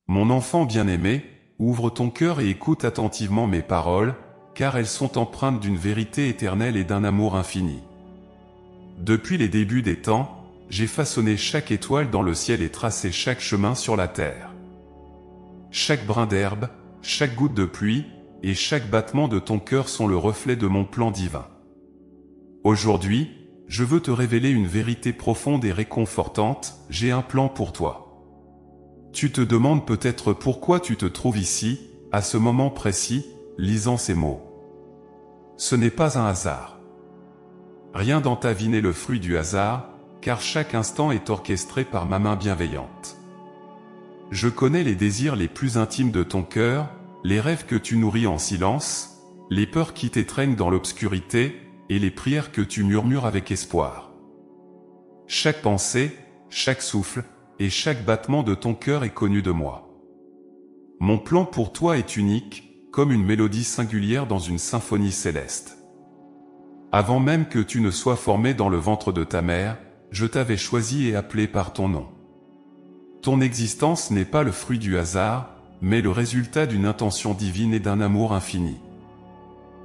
Mon enfant bien-aimé, ouvre ton cœur et écoute attentivement mes paroles, car elles sont empreintes d'une vérité éternelle et d'un amour infini. Depuis les débuts des temps, j'ai façonné chaque étoile dans le ciel et tracé chaque chemin sur la terre. Chaque brin d'herbe, chaque goutte de pluie, et chaque battement de ton cœur sont le reflet de mon plan divin. Aujourd'hui, je veux te révéler une vérité profonde et réconfortante, j'ai un plan pour toi. Tu te demandes peut-être pourquoi tu te trouves ici, à ce moment précis, lisant ces mots. Ce n'est pas un hasard. Rien dans ta vie n'est le fruit du hasard, car chaque instant est orchestré par ma main bienveillante. Je connais les désirs les plus intimes de ton cœur, les rêves que tu nourris en silence, les peurs qui t'étreignent dans l'obscurité, et les prières que tu murmures avec espoir. Chaque pensée, chaque souffle, et chaque battement de ton cœur est connu de moi. Mon plan pour toi est unique, comme une mélodie singulière dans une symphonie céleste. Avant même que tu ne sois formé dans le ventre de ta mère, je t'avais choisi et appelé par ton nom. Ton existence n'est pas le fruit du hasard, mais le résultat d'une intention divine et d'un amour infini.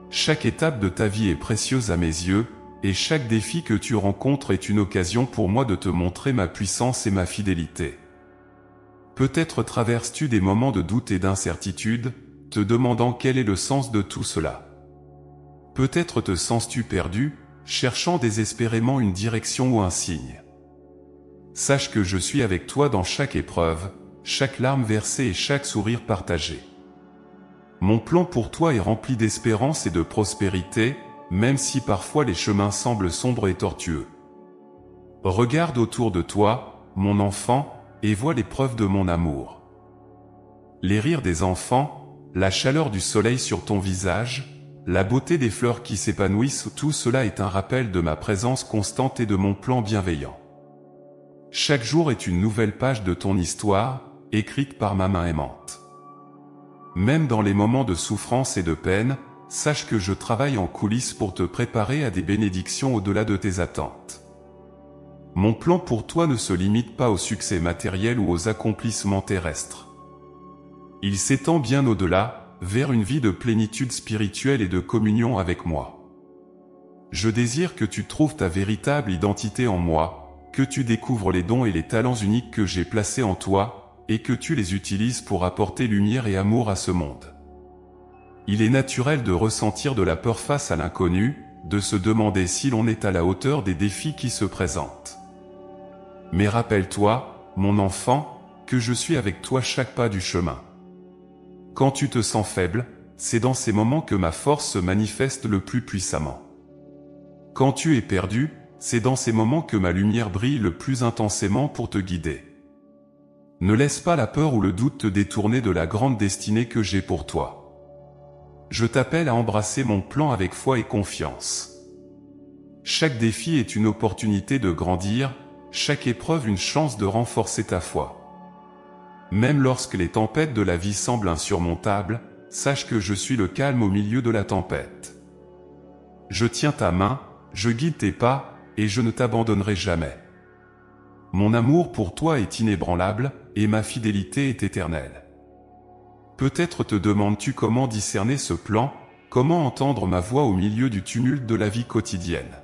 Chaque étape de ta vie est précieuse à mes yeux, et chaque défi que tu rencontres est une occasion pour moi de te montrer ma puissance et ma fidélité. Peut-être traverses-tu des moments de doute et d'incertitude, te demandant quel est le sens de tout cela. Peut-être te sens-tu perdu, cherchant désespérément une direction ou un signe. Sache que je suis avec toi dans chaque épreuve, chaque larme versée et chaque sourire partagé. Mon plan pour toi est rempli d'espérance et de prospérité, même si parfois les chemins semblent sombres et tortueux. Regarde autour de toi, mon enfant, et vois les preuves de mon amour. Les rires des enfants, la chaleur du soleil sur ton visage, la beauté des fleurs qui s'épanouissent, tout cela est un rappel de ma présence constante et de mon plan bienveillant. Chaque jour est une nouvelle page de ton histoire, écrite par ma main aimante. Même dans les moments de souffrance et de peine, sache que je travaille en coulisses pour te préparer à des bénédictions au-delà de tes attentes. Mon plan pour toi ne se limite pas au succès matériel ou aux accomplissements terrestres. Il s'étend bien au-delà, vers une vie de plénitude spirituelle et de communion avec moi. Je désire que tu trouves ta véritable identité en moi, que tu découvres les dons et les talents uniques que j'ai placés en toi, et que tu les utilises pour apporter lumière et amour à ce monde. Il est naturel de ressentir de la peur face à l'inconnu, de se demander si l'on est à la hauteur des défis qui se présentent. Mais rappelle-toi, mon enfant, que je suis avec toi chaque pas du chemin. Quand tu te sens faible, c'est dans ces moments que ma force se manifeste le plus puissamment. Quand tu es perdu, c'est dans ces moments que ma lumière brille le plus intensément pour te guider. Ne laisse pas la peur ou le doute te détourner de la grande destinée que j'ai pour toi. Je t'appelle à embrasser mon plan avec foi et confiance. Chaque défi est une opportunité de grandir, chaque épreuve une chance de renforcer ta foi. Même lorsque les tempêtes de la vie semblent insurmontables, sache que je suis le calme au milieu de la tempête. Je tiens ta main, je guide tes pas, et je ne t'abandonnerai jamais. Mon amour pour toi est inébranlable, et ma fidélité est éternelle. Peut-être te demandes-tu comment discerner ce plan, comment entendre ma voix au milieu du tumulte de la vie quotidienne.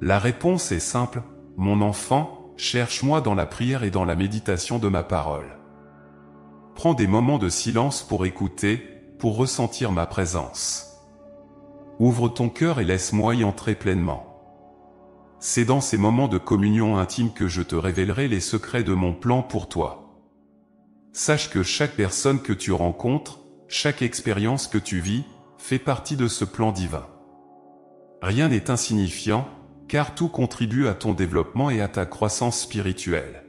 La réponse est simple, mon enfant, cherche-moi dans la prière et dans la méditation de ma parole. Prends des moments de silence pour écouter, pour ressentir ma présence. Ouvre ton cœur et laisse-moi y entrer pleinement. C'est dans ces moments de communion intime que je te révélerai les secrets de mon plan pour toi. Sache que chaque personne que tu rencontres, chaque expérience que tu vis, fait partie de ce plan divin. Rien n'est insignifiant, car tout contribue à ton développement et à ta croissance spirituelle.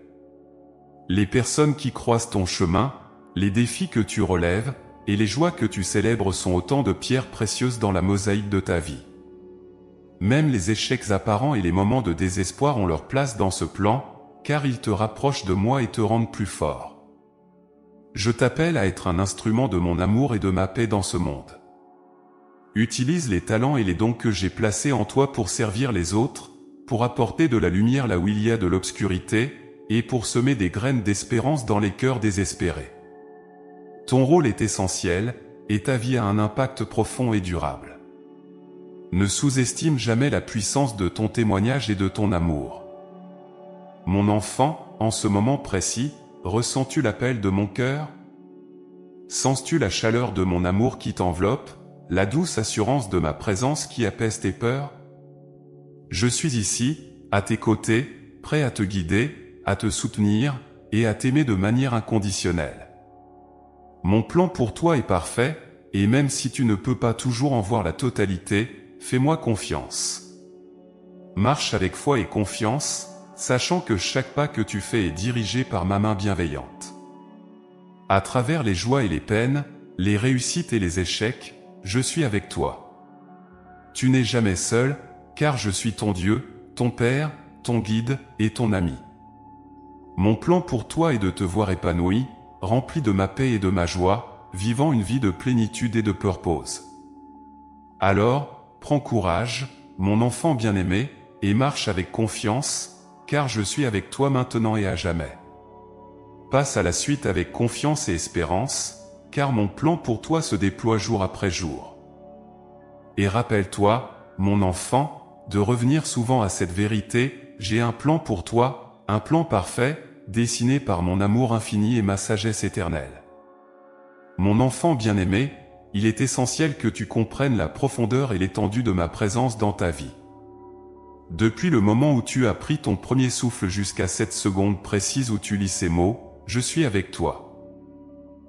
Les personnes qui croisent ton chemin, les défis que tu relèves, et les joies que tu célèbres sont autant de pierres précieuses dans la mosaïque de ta vie. Même les échecs apparents et les moments de désespoir ont leur place dans ce plan, car ils te rapprochent de moi et te rendent plus fort. Je t'appelle à être un instrument de mon amour et de ma paix dans ce monde. Utilise les talents et les dons que j'ai placés en toi pour servir les autres, pour apporter de la lumière là où il y a de l'obscurité, et pour semer des graines d'espérance dans les cœurs désespérés. Ton rôle est essentiel, et ta vie a un impact profond et durable. Ne sous-estime jamais la puissance de ton témoignage et de ton amour. Mon enfant, en ce moment précis, ressens-tu l'appel de mon cœur? Sens-tu la chaleur de mon amour qui t'enveloppe, la douce assurance de ma présence qui apaise tes peurs? Je suis ici, à tes côtés, prêt à te guider, à te soutenir, et à t'aimer de manière inconditionnelle. Mon plan pour toi est parfait, et même si tu ne peux pas toujours en voir la totalité, fais-moi confiance. Marche avec foi et confiance, sachant que chaque pas que tu fais est dirigé par ma main bienveillante. À travers les joies et les peines, les réussites et les échecs, je suis avec toi. Tu n'es jamais seul, car je suis ton Dieu, ton Père, ton guide et ton ami. Mon plan pour toi est de te voir épanoui, rempli de ma paix et de ma joie, vivant une vie de plénitude et de purpose. Alors, prends courage, mon enfant bien-aimé, et marche avec confiance, car je suis avec toi maintenant et à jamais. Passe à la suite avec confiance et espérance, car mon plan pour toi se déploie jour après jour. Et rappelle-toi, mon enfant, de revenir souvent à cette vérité, j'ai un plan pour toi, un plan parfait, dessiné par mon amour infini et ma sagesse éternelle. Mon enfant bien-aimé, il est essentiel que tu comprennes la profondeur et l'étendue de ma présence dans ta vie. Depuis le moment où tu as pris ton premier souffle jusqu'à cette seconde précise où tu lis ces mots, je suis avec toi.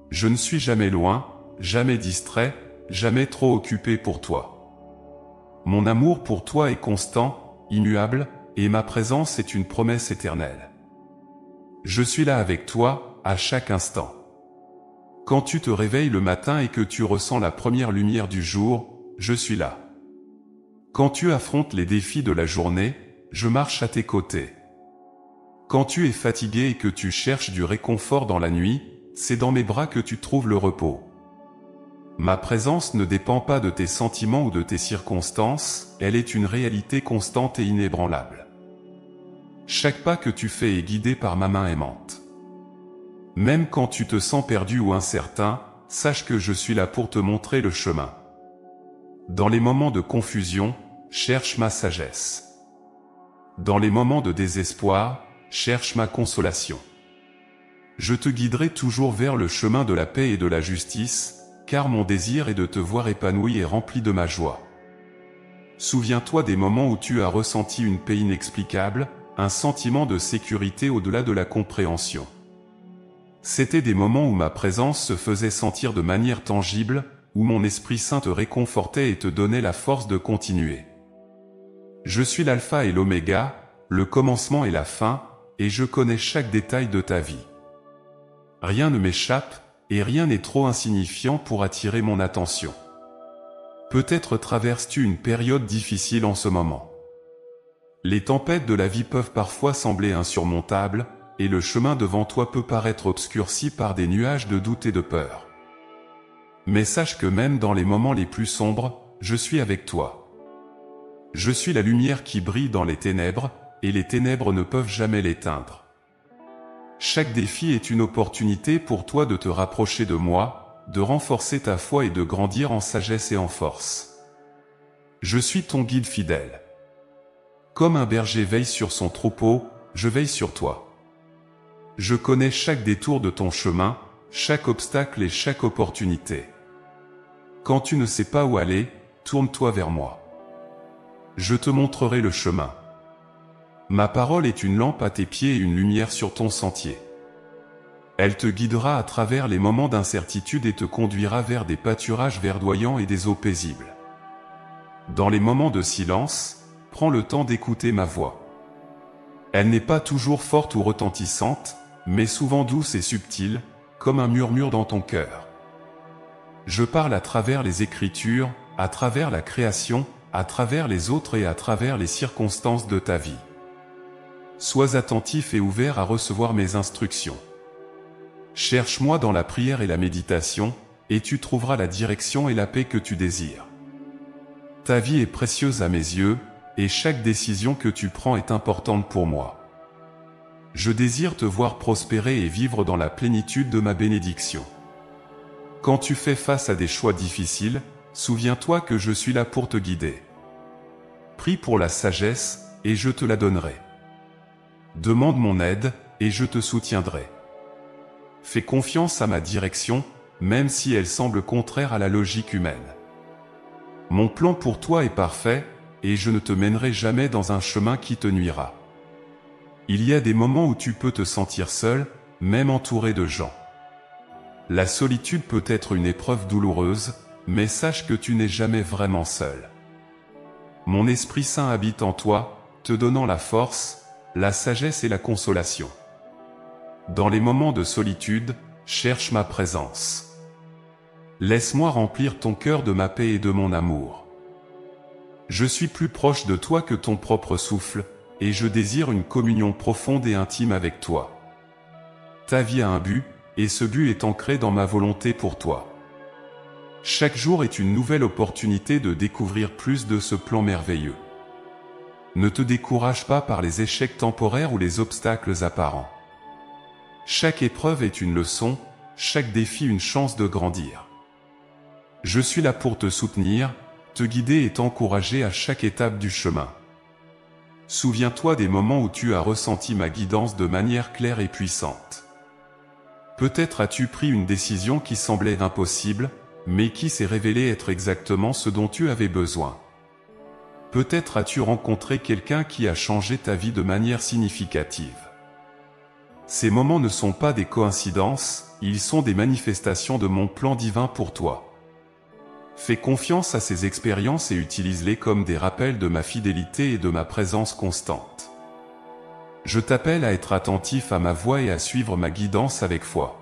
Je ne suis jamais loin, jamais distrait, jamais trop occupé pour toi. Mon amour pour toi est constant, immuable, et ma présence est une promesse éternelle. Je suis là avec toi, à chaque instant. Quand tu te réveilles le matin et que tu ressens la première lumière du jour, je suis là. Quand tu affrontes les défis de la journée, je marche à tes côtés. Quand tu es fatigué et que tu cherches du réconfort dans la nuit, c'est dans mes bras que tu trouves le repos. Ma présence ne dépend pas de tes sentiments ou de tes circonstances, elle est une réalité constante et inébranlable. Chaque pas que tu fais est guidé par ma main aimante. Même quand tu te sens perdu ou incertain, sache que je suis là pour te montrer le chemin. Dans les moments de confusion, cherche ma sagesse. Dans les moments de désespoir, cherche ma consolation. Je te guiderai toujours vers le chemin de la paix et de la justice, car mon désir est de te voir épanoui et rempli de ma joie. Souviens-toi des moments où tu as ressenti une paix inexplicable, un sentiment de sécurité au-delà de la compréhension. C'étaient des moments où ma présence se faisait sentir de manière tangible, où mon Esprit Saint te réconfortait et te donnait la force de continuer. Je suis l'alpha et l'oméga, le commencement et la fin, et je connais chaque détail de ta vie. Rien ne m'échappe, et rien n'est trop insignifiant pour attirer mon attention. Peut-être traverses-tu une période difficile en ce moment. Les tempêtes de la vie peuvent parfois sembler insurmontables, et le chemin devant toi peut paraître obscurci par des nuages de doute et de peur. Mais sache que même dans les moments les plus sombres, je suis avec toi. Je suis la lumière qui brille dans les ténèbres, et les ténèbres ne peuvent jamais l'éteindre. Chaque défi est une opportunité pour toi de te rapprocher de moi, de renforcer ta foi et de grandir en sagesse et en force. Je suis ton guide fidèle. Comme un berger veille sur son troupeau, je veille sur toi. Je connais chaque détour de ton chemin, chaque obstacle et chaque opportunité. Quand tu ne sais pas où aller, tourne-toi vers moi. Je te montrerai le chemin. Ma parole est une lampe à tes pieds et une lumière sur ton sentier. Elle te guidera à travers les moments d'incertitude et te conduira vers des pâturages verdoyants et des eaux paisibles. Dans les moments de silence, prends le temps d'écouter ma voix. Elle n'est pas toujours forte ou retentissante, mais souvent douce et subtile, comme un murmure dans ton cœur. Je parle à travers les Écritures, à travers la création, à travers les autres et à travers les circonstances de ta vie. Sois attentif et ouvert à recevoir mes instructions. Cherche-moi dans la prière et la méditation, et tu trouveras la direction et la paix que tu désires. Ta vie est précieuse à mes yeux, et chaque décision que tu prends est importante pour moi. Je désire te voir prospérer et vivre dans la plénitude de ma bénédiction. Quand tu fais face à des choix difficiles, souviens-toi que je suis là pour te guider. Prie pour la sagesse, et je te la donnerai. Demande mon aide, et je te soutiendrai. Fais confiance à ma direction, même si elle semble contraire à la logique humaine. Mon plan pour toi est parfait, et je ne te mènerai jamais dans un chemin qui te nuira. Il y a des moments où tu peux te sentir seul, même entouré de gens. La solitude peut être une épreuve douloureuse, mais sache que tu n'es jamais vraiment seul. Mon Esprit Saint habite en toi, te donnant la force, la sagesse et la consolation. Dans les moments de solitude, cherche ma présence. Laisse-moi remplir ton cœur de ma paix et de mon amour. Je suis plus proche de toi que ton propre souffle, et je désire une communion profonde et intime avec toi. Ta vie a un but, et ce but est ancré dans ma volonté pour toi. Chaque jour est une nouvelle opportunité de découvrir plus de ce plan merveilleux. Ne te décourage pas par les échecs temporaires ou les obstacles apparents. Chaque épreuve est une leçon, chaque défi une chance de grandir. Je suis là pour te soutenir, te guider et t'encourager à chaque étape du chemin. Souviens-toi des moments où tu as ressenti ma guidance de manière claire et puissante. Peut-être as-tu pris une décision qui semblait impossible, mais qui s'est révélée être exactement ce dont tu avais besoin. Peut-être as-tu rencontré quelqu'un qui a changé ta vie de manière significative. Ces moments ne sont pas des coïncidences, ils sont des manifestations de mon plan divin pour toi. Fais confiance à ces expériences et utilise-les comme des rappels de ma fidélité et de ma présence constante. Je t'appelle à être attentif à ma voix et à suivre ma guidance avec foi.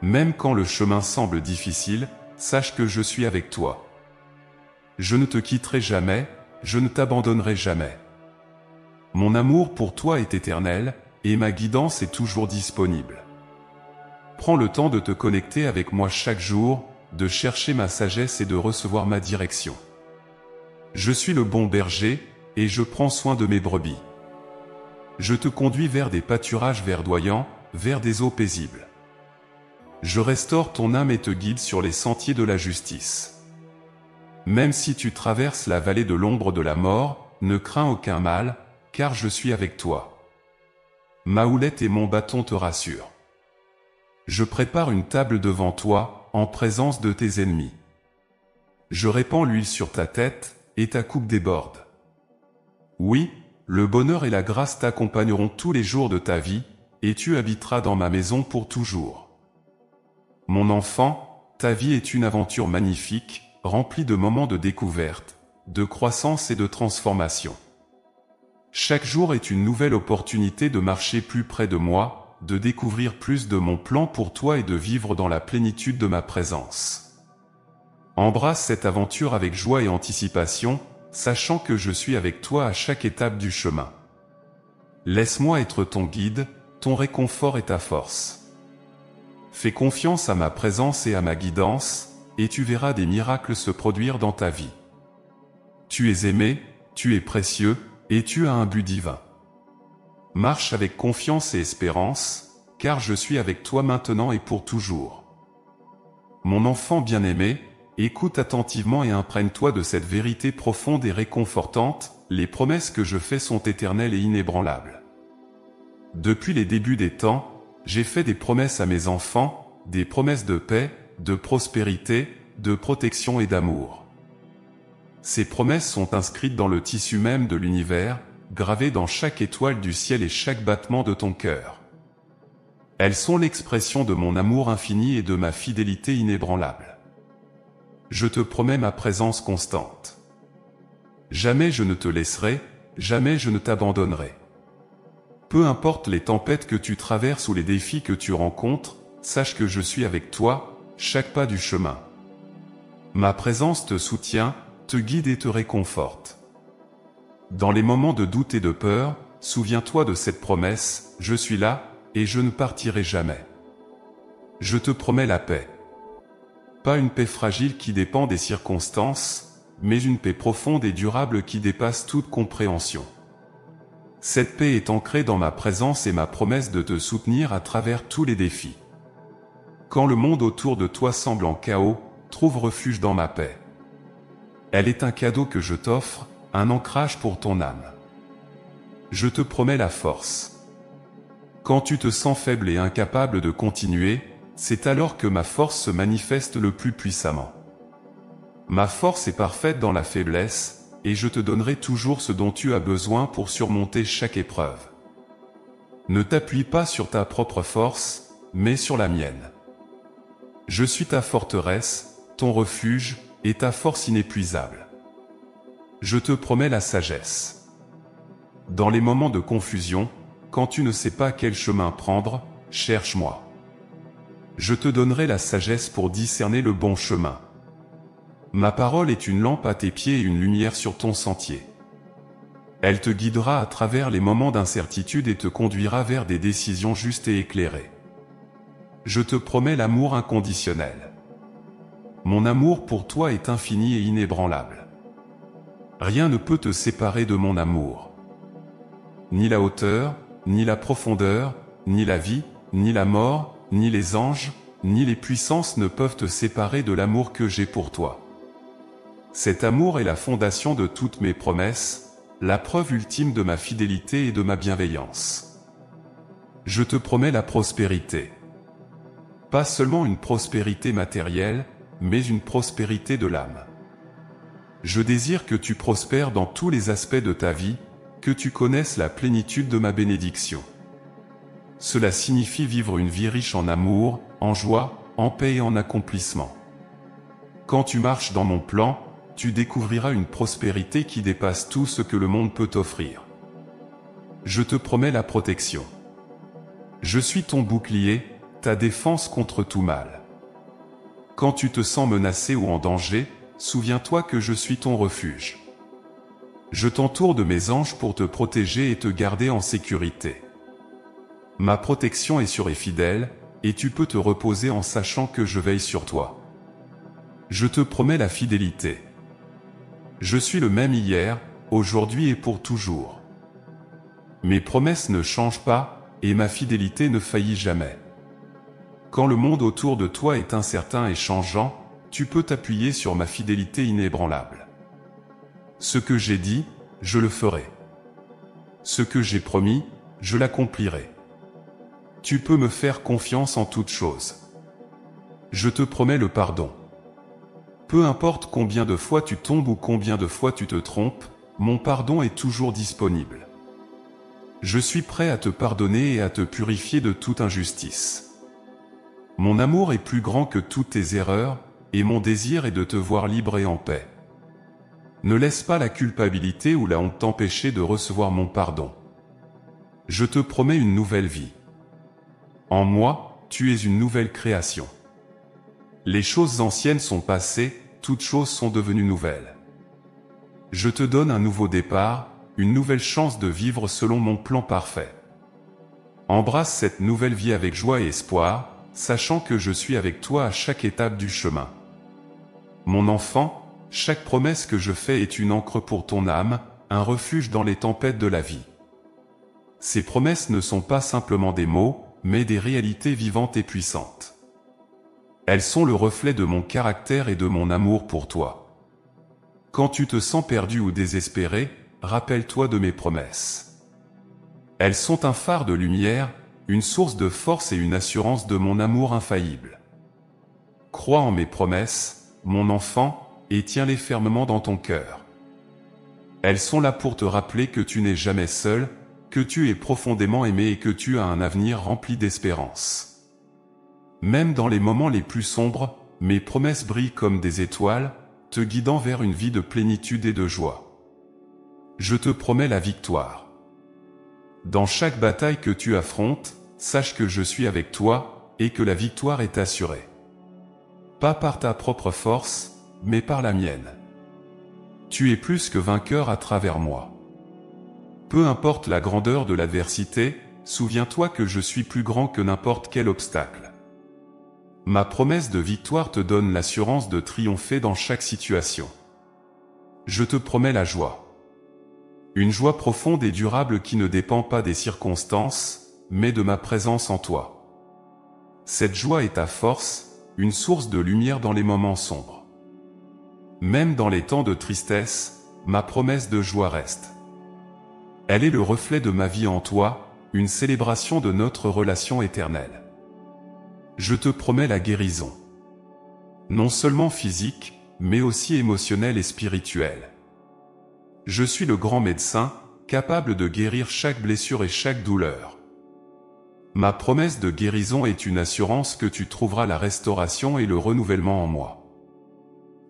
Même quand le chemin semble difficile, sache que je suis avec toi. Je ne te quitterai jamais, je ne t'abandonnerai jamais. Mon amour pour toi est éternel, et ma guidance est toujours disponible. Prends le temps de te connecter avec moi chaque jour, de chercher ma sagesse et de recevoir ma direction. Je suis le bon berger, et je prends soin de mes brebis. Je te conduis vers des pâturages verdoyants, vers des eaux paisibles. Je restaure ton âme et te guide sur les sentiers de la justice. Même si tu traverses la vallée de l'ombre de la mort, ne crains aucun mal, car je suis avec toi. Ma houlette et mon bâton te rassurent. Je prépare une table devant toi, en présence de tes ennemis. Je répands l'huile sur ta tête, et ta coupe déborde. Oui, le bonheur et la grâce t'accompagneront tous les jours de ta vie, et tu habiteras dans ma maison pour toujours. Mon enfant, ta vie est une aventure magnifique, remplie de moments de découverte, de croissance et de transformation. Chaque jour est une nouvelle opportunité de marcher plus près de moi, de découvrir plus de mon plan pour toi et de vivre dans la plénitude de ma présence. Embrasse cette aventure avec joie et anticipation, sachant que je suis avec toi à chaque étape du chemin. Laisse-moi être ton guide, ton réconfort et ta force. Fais confiance à ma présence et à ma guidance, et tu verras des miracles se produire dans ta vie. Tu es aimé, tu es précieux, et tu as un but divin. Marche avec confiance et espérance, car je suis avec toi maintenant et pour toujours. Mon enfant bien-aimé, écoute attentivement et imprègne-toi de cette vérité profonde et réconfortante, les promesses que je fais sont éternelles et inébranlables. Depuis les débuts des temps, j'ai fait des promesses à mes enfants, des promesses de paix, de prospérité, de protection et d'amour. Ces promesses sont inscrites dans le tissu même de l'univers, gravées dans chaque étoile du ciel et chaque battement de ton cœur. Elles sont l'expression de mon amour infini et de ma fidélité inébranlable. Je te promets ma présence constante. Jamais je ne te laisserai, jamais je ne t'abandonnerai. Peu importe les tempêtes que tu traverses ou les défis que tu rencontres, sache que je suis avec toi, chaque pas du chemin. Ma présence te soutient, te guide et te réconforte. Dans les moments de doute et de peur, souviens-toi de cette promesse, je suis là, et je ne partirai jamais. Je te promets la paix. Pas une paix fragile qui dépend des circonstances, mais une paix profonde et durable qui dépasse toute compréhension. Cette paix est ancrée dans ma présence et ma promesse de te soutenir à travers tous les défis. Quand le monde autour de toi semble en chaos, trouve refuge dans ma paix. Elle est un cadeau que je t'offre, un ancrage pour ton âme. Je te promets la force. Quand tu te sens faible et incapable de continuer, c'est alors que ma force se manifeste le plus puissamment. Ma force est parfaite dans la faiblesse, et je te donnerai toujours ce dont tu as besoin pour surmonter chaque épreuve. Ne t'appuie pas sur ta propre force, mais sur la mienne. Je suis ta forteresse, ton refuge, et ta force inépuisable. Je te promets la sagesse. Dans les moments de confusion, quand tu ne sais pas quel chemin prendre, cherche-moi. Je te donnerai la sagesse pour discerner le bon chemin. Ma parole est une lampe à tes pieds et une lumière sur ton sentier. Elle te guidera à travers les moments d'incertitude et te conduira vers des décisions justes et éclairées. Je te promets l'amour inconditionnel. Mon amour pour toi est infini et inébranlable. Rien ne peut te séparer de mon amour. Ni la hauteur, ni la profondeur, ni la vie, ni la mort, ni les anges, ni les puissances ne peuvent te séparer de l'amour que j'ai pour toi. Cet amour est la fondation de toutes mes promesses, la preuve ultime de ma fidélité et de ma bienveillance. Je te promets la prospérité. Pas seulement une prospérité matérielle, mais une prospérité de l'âme. Je désire que tu prospères dans tous les aspects de ta vie, que tu connaisses la plénitude de ma bénédiction. Cela signifie vivre une vie riche en amour, en joie, en paix et en accomplissement. Quand tu marches dans mon plan, tu découvriras une prospérité qui dépasse tout ce que le monde peut t'offrir. Je te promets la protection. Je suis ton bouclier, ta défense contre tout mal. Quand tu te sens menacé ou en danger, souviens-toi que je suis ton refuge. Je t'entoure de mes anges pour te protéger et te garder en sécurité. Ma protection est sûre et fidèle, et tu peux te reposer en sachant que je veille sur toi. Je te promets la fidélité. Je suis le même hier, aujourd'hui et pour toujours. Mes promesses ne changent pas, et ma fidélité ne faillit jamais. Quand le monde autour de toi est incertain et changeant, tu peux t'appuyer sur ma fidélité inébranlable. Ce que j'ai dit, je le ferai. Ce que j'ai promis, je l'accomplirai. Tu peux me faire confiance en toutes choses. Je te promets le pardon. Peu importe combien de fois tu tombes ou combien de fois tu te trompes, mon pardon est toujours disponible. Je suis prêt à te pardonner et à te purifier de toute injustice. Mon amour est plus grand que toutes tes erreurs, et mon désir est de te voir libre et en paix. Ne laisse pas la culpabilité ou la honte t'empêcher de recevoir mon pardon. Je te promets une nouvelle vie. En moi, tu es une nouvelle création. Les choses anciennes sont passées, toutes choses sont devenues nouvelles. Je te donne un nouveau départ, une nouvelle chance de vivre selon mon plan parfait. Embrasse cette nouvelle vie avec joie et espoir, sachant que je suis avec toi à chaque étape du chemin. Mon enfant, chaque promesse que je fais est une ancre pour ton âme, un refuge dans les tempêtes de la vie. Ces promesses ne sont pas simplement des mots, mais des réalités vivantes et puissantes. Elles sont le reflet de mon caractère et de mon amour pour toi. Quand tu te sens perdu ou désespéré, rappelle-toi de mes promesses. Elles sont un phare de lumière, une source de force et une assurance de mon amour infaillible. Crois en mes promesses, mon enfant, et tiens-les fermement dans ton cœur. Elles sont là pour te rappeler que tu n'es jamais seul, que tu es profondément aimé et que tu as un avenir rempli d'espérance. Même dans les moments les plus sombres, mes promesses brillent comme des étoiles, te guidant vers une vie de plénitude et de joie. Je te promets la victoire. Dans chaque bataille que tu affrontes, sache que je suis avec toi, et que la victoire est assurée. Pas par ta propre force, mais par la mienne. Tu es plus que vainqueur à travers moi. Peu importe la grandeur de l'adversité, souviens-toi que je suis plus grand que n'importe quel obstacle. Ma promesse de victoire te donne l'assurance de triompher dans chaque situation. Je te promets la joie. Une joie profonde et durable qui ne dépend pas des circonstances, mais de ma présence en toi. Cette joie est ta force, une source de lumière dans les moments sombres. Même dans les temps de tristesse, ma promesse de joie reste. Elle est le reflet de ma vie en toi, une célébration de notre relation éternelle. Je te promets la guérison. Non seulement physique, mais aussi émotionnelle et spirituelle. Je suis le grand médecin, capable de guérir chaque blessure et chaque douleur. Ma promesse de guérison est une assurance que tu trouveras la restauration et le renouvellement en moi.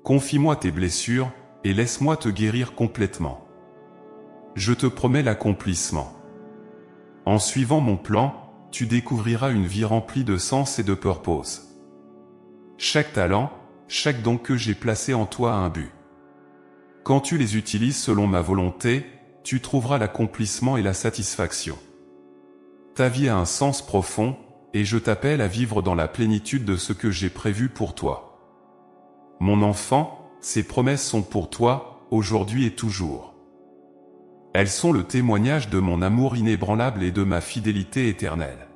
Confie-moi tes blessures, et laisse-moi te guérir complètement. Je te promets l'accomplissement. En suivant mon plan, tu découvriras une vie remplie de sens et de purpose. Chaque talent, chaque don que j'ai placé en toi a un but. Quand tu les utilises selon ma volonté, tu trouveras l'accomplissement et la satisfaction. Ta vie a un sens profond, et je t'appelle à vivre dans la plénitude de ce que j'ai prévu pour toi. Mon enfant, ces promesses sont pour toi, aujourd'hui et toujours. Elles sont le témoignage de mon amour inébranlable et de ma fidélité éternelle.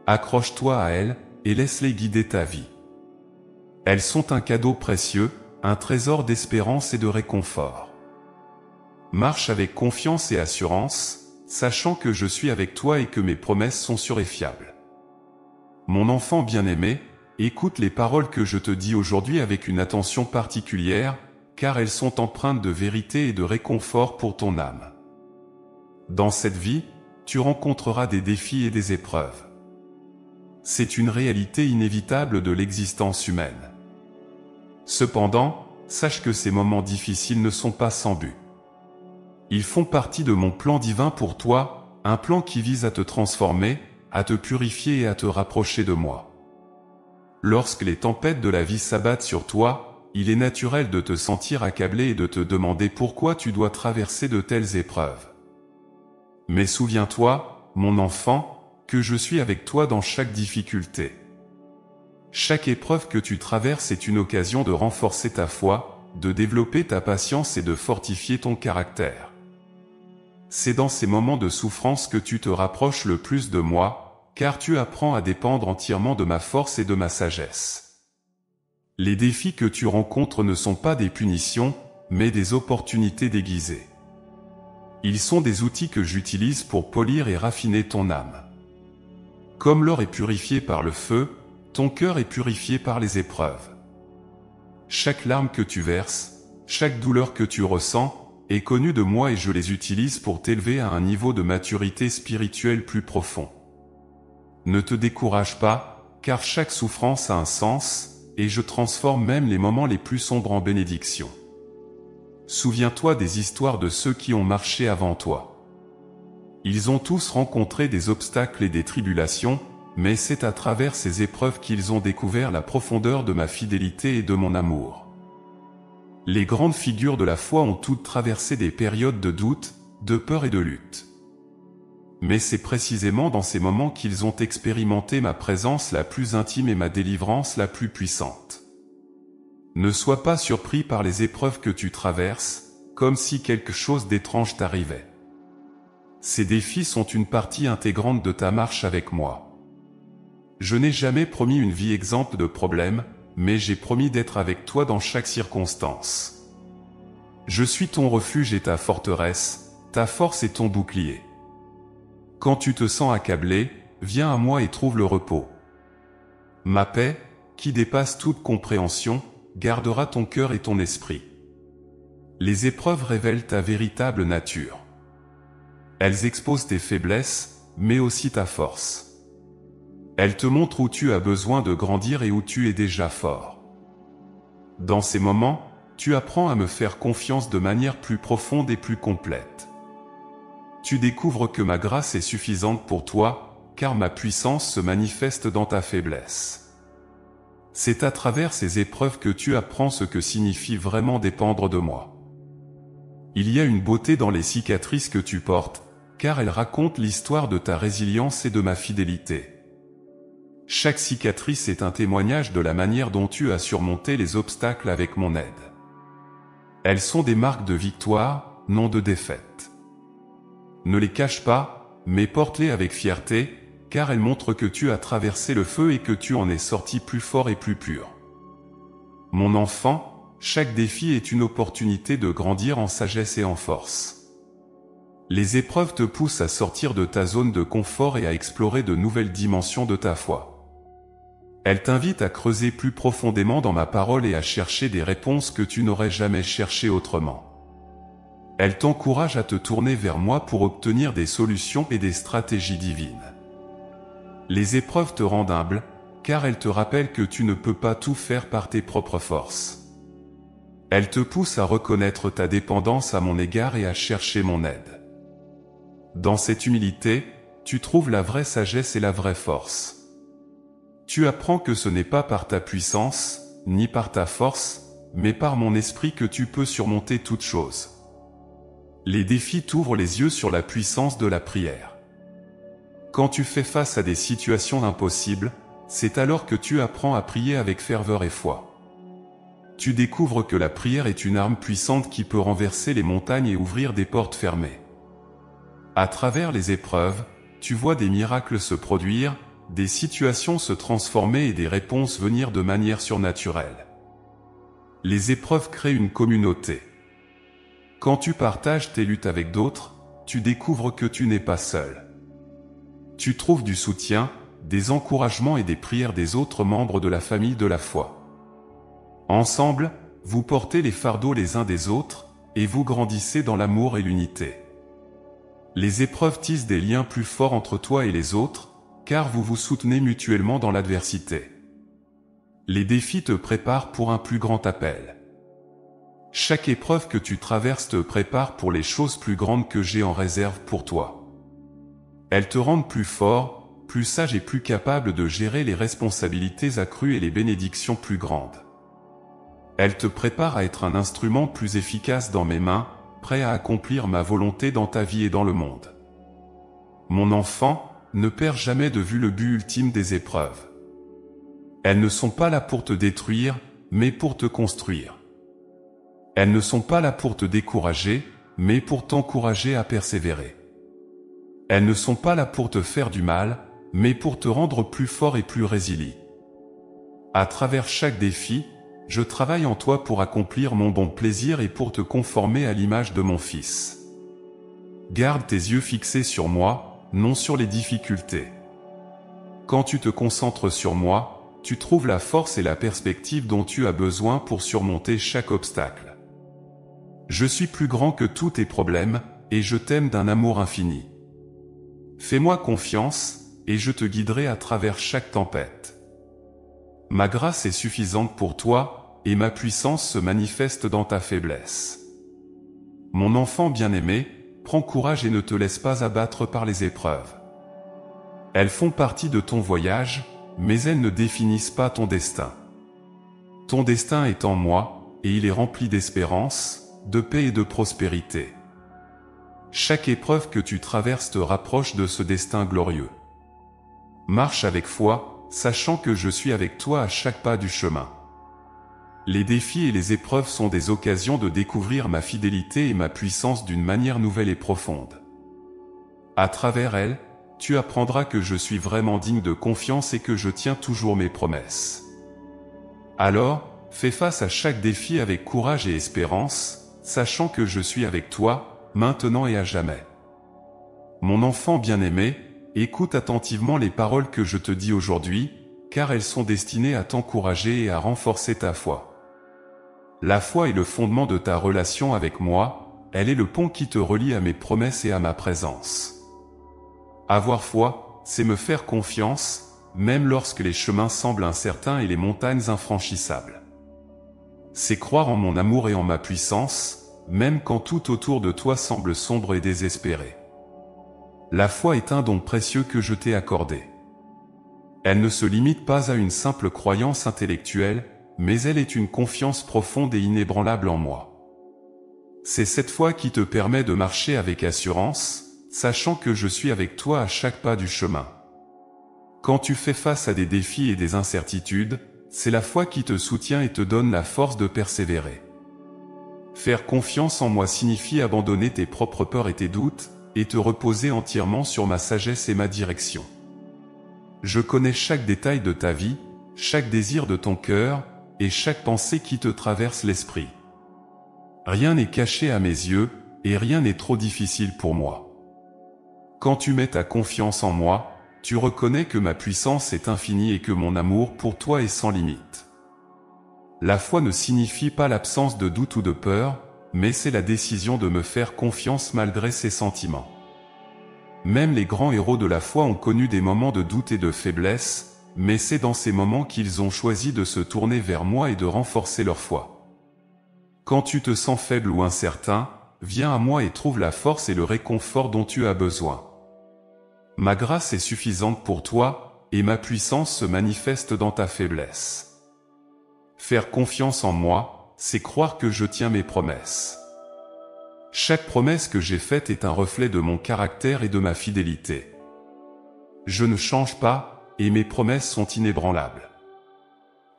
Accroche-toi à elles, et laisse-les guider ta vie. Elles sont un cadeau précieux, un trésor d'espérance et de réconfort. Marche avec confiance et assurance, sachant que je suis avec toi et que mes promesses sont sûres et fiables. Mon enfant bien-aimé, écoute les paroles que je te dis aujourd'hui avec une attention particulière, car elles sont empreintes de vérité et de réconfort pour ton âme. Dans cette vie, tu rencontreras des défis et des épreuves. C'est une réalité inévitable de l'existence humaine. Cependant, sache que ces moments difficiles ne sont pas sans but. Ils font partie de mon plan divin pour toi, un plan qui vise à te transformer, à te purifier et à te rapprocher de moi. Lorsque les tempêtes de la vie s'abattent sur toi, il est naturel de te sentir accablé et de te demander pourquoi tu dois traverser de telles épreuves. Mais souviens-toi, mon enfant, que je suis avec toi dans chaque difficulté. Chaque épreuve que tu traverses est une occasion de renforcer ta foi, de développer ta patience et de fortifier ton caractère. C'est dans ces moments de souffrance que tu te rapproches le plus de moi, car tu apprends à dépendre entièrement de ma force et de ma sagesse. Les défis que tu rencontres ne sont pas des punitions, mais des opportunités déguisées. Ils sont des outils que j'utilise pour polir et raffiner ton âme. Comme l'or est purifié par le feu, ton cœur est purifié par les épreuves. Chaque larme que tu verses, chaque douleur que tu ressens, est connue de moi et je les utilise pour t'élever à un niveau de maturité spirituelle plus profond. Ne te décourage pas, car chaque souffrance a un sens, et je transforme même les moments les plus sombres en bénédictions. Souviens-toi des histoires de ceux qui ont marché avant toi. Ils ont tous rencontré des obstacles et des tribulations, mais c'est à travers ces épreuves qu'ils ont découvert la profondeur de ma fidélité et de mon amour. Les grandes figures de la foi ont toutes traversé des périodes de doute, de peur et de lutte. Mais c'est précisément dans ces moments qu'ils ont expérimenté ma présence la plus intime et ma délivrance la plus puissante. Ne sois pas surpris par les épreuves que tu traverses, comme si quelque chose d'étrange t'arrivait. Ces défis sont une partie intégrante de ta marche avec moi. Je n'ai jamais promis une vie exempte de problèmes, mais j'ai promis d'être avec toi dans chaque circonstance. Je suis ton refuge et ta forteresse, ta force et ton bouclier. Quand tu te sens accablé, viens à moi et trouve le repos. Ma paix, qui dépasse toute compréhension, gardera ton cœur et ton esprit. Les épreuves révèlent ta véritable nature. Elles exposent tes faiblesses, mais aussi ta force. Elles te montrent où tu as besoin de grandir et où tu es déjà fort. Dans ces moments, tu apprends à me faire confiance de manière plus profonde et plus complète. Tu découvres que ma grâce est suffisante pour toi, car ma puissance se manifeste dans ta faiblesse. C'est à travers ces épreuves que tu apprends ce que signifie vraiment dépendre de moi. Il y a une beauté dans les cicatrices que tu portes, car elles racontent l'histoire de ta résilience et de ma fidélité. Chaque cicatrice est un témoignage de la manière dont tu as surmonté les obstacles avec mon aide. Elles sont des marques de victoire, non de défaite. Ne les cache pas, mais porte-les avec fierté, car elles montrent que tu as traversé le feu et que tu en es sorti plus fort et plus pur. Mon enfant, chaque défi est une opportunité de grandir en sagesse et en force. Les épreuves te poussent à sortir de ta zone de confort et à explorer de nouvelles dimensions de ta foi. Elles t'invitent à creuser plus profondément dans ma parole et à chercher des réponses que tu n'aurais jamais cherchées autrement. Elles t'encouragent à te tourner vers moi pour obtenir des solutions et des stratégies divines. Les épreuves te rendent humble, car elles te rappellent que tu ne peux pas tout faire par tes propres forces. Elles te poussent à reconnaître ta dépendance à mon égard et à chercher mon aide. Dans cette humilité, tu trouves la vraie sagesse et la vraie force. Tu apprends que ce n'est pas par ta puissance, ni par ta force, mais par mon esprit que tu peux surmonter toute chose. Les défis t'ouvrent les yeux sur la puissance de la prière. Quand tu fais face à des situations impossibles, c'est alors que tu apprends à prier avec ferveur et foi. Tu découvres que la prière est une arme puissante qui peut renverser les montagnes et ouvrir des portes fermées. À travers les épreuves, tu vois des miracles se produire, des situations se transformer et des réponses venir de manière surnaturelle. Les épreuves créent une communauté. Quand tu partages tes luttes avec d'autres, tu découvres que tu n'es pas seul. Tu trouves du soutien, des encouragements et des prières des autres membres de la famille de la foi. Ensemble, vous portez les fardeaux les uns des autres, et vous grandissez dans l'amour et l'unité. Les épreuves tissent des liens plus forts entre toi et les autres, car vous vous soutenez mutuellement dans l'adversité. Les défis te préparent pour un plus grand appel. Chaque épreuve que tu traverses te prépare pour les choses plus grandes que j'ai en réserve pour toi. Elles te rendent plus fort, plus sage et plus capable de gérer les responsabilités accrues et les bénédictions plus grandes. Elles te préparent à être un instrument plus efficace dans mes mains, prêt à accomplir ma volonté dans ta vie et dans le monde. Mon enfant, ne perds jamais de vue le but ultime des épreuves. Elles ne sont pas là pour te détruire, mais pour te construire. Elles ne sont pas là pour te décourager, mais pour t'encourager à persévérer. Elles ne sont pas là pour te faire du mal, mais pour te rendre plus fort et plus résilient. À travers chaque défi, je travaille en toi pour accomplir mon bon plaisir et pour te conformer à l'image de mon Fils. Garde tes yeux fixés sur moi, non sur les difficultés. Quand tu te concentres sur moi, tu trouves la force et la perspective dont tu as besoin pour surmonter chaque obstacle. Je suis plus grand que tous tes problèmes, et je t'aime d'un amour infini. Fais-moi confiance, et je te guiderai à travers chaque tempête. Ma grâce est suffisante pour toi, et ma puissance se manifeste dans ta faiblesse. Mon enfant bien-aimé, prends courage et ne te laisse pas abattre par les épreuves. Elles font partie de ton voyage, mais elles ne définissent pas ton destin. Ton destin est en moi, et il est rempli d'espérance, de paix et de prospérité. Chaque épreuve que tu traverses te rapproche de ce destin glorieux. Marche avec foi, sachant que je suis avec toi à chaque pas du chemin. Les défis et les épreuves sont des occasions de découvrir ma fidélité et ma puissance d'une manière nouvelle et profonde. À travers elles, tu apprendras que je suis vraiment digne de confiance et que je tiens toujours mes promesses. Alors, fais face à chaque défi avec courage et espérance, sachant que je suis avec toi, maintenant et à jamais. Mon enfant bien-aimé, écoute attentivement les paroles que je te dis aujourd'hui, car elles sont destinées à t'encourager et à renforcer ta foi. La foi est le fondement de ta relation avec moi, elle est le pont qui te relie à mes promesses et à ma présence. Avoir foi, c'est me faire confiance, même lorsque les chemins semblent incertains et les montagnes infranchissables. C'est croire en mon amour et en ma puissance, même quand tout autour de toi semble sombre et désespéré. La foi est un don précieux que je t'ai accordé. Elle ne se limite pas à une simple croyance intellectuelle, mais elle est une confiance profonde et inébranlable en moi. C'est cette foi qui te permet de marcher avec assurance, sachant que je suis avec toi à chaque pas du chemin. Quand tu fais face à des défis et des incertitudes, c'est la foi qui te soutient et te donne la force de persévérer. Faire confiance en moi signifie abandonner tes propres peurs et tes doutes, et te reposer entièrement sur ma sagesse et ma direction. Je connais chaque détail de ta vie, chaque désir de ton cœur, et chaque pensée qui te traverse l'esprit. Rien n'est caché à mes yeux, et rien n'est trop difficile pour moi. Quand tu mets ta confiance en moi, tu reconnais que ma puissance est infinie et que mon amour pour toi est sans limite. La foi ne signifie pas l'absence de doute ou de peur, mais c'est la décision de me faire confiance malgré ses sentiments. Même les grands héros de la foi ont connu des moments de doute et de faiblesse, mais c'est dans ces moments qu'ils ont choisi de se tourner vers moi et de renforcer leur foi. Quand tu te sens faible ou incertain, viens à moi et trouve la force et le réconfort dont tu as besoin. Ma grâce est suffisante pour toi, et ma puissance se manifeste dans ta faiblesse. Faire confiance en moi, c'est croire que je tiens mes promesses. Chaque promesse que j'ai faite est un reflet de mon caractère et de ma fidélité. Je ne change pas, et mes promesses sont inébranlables.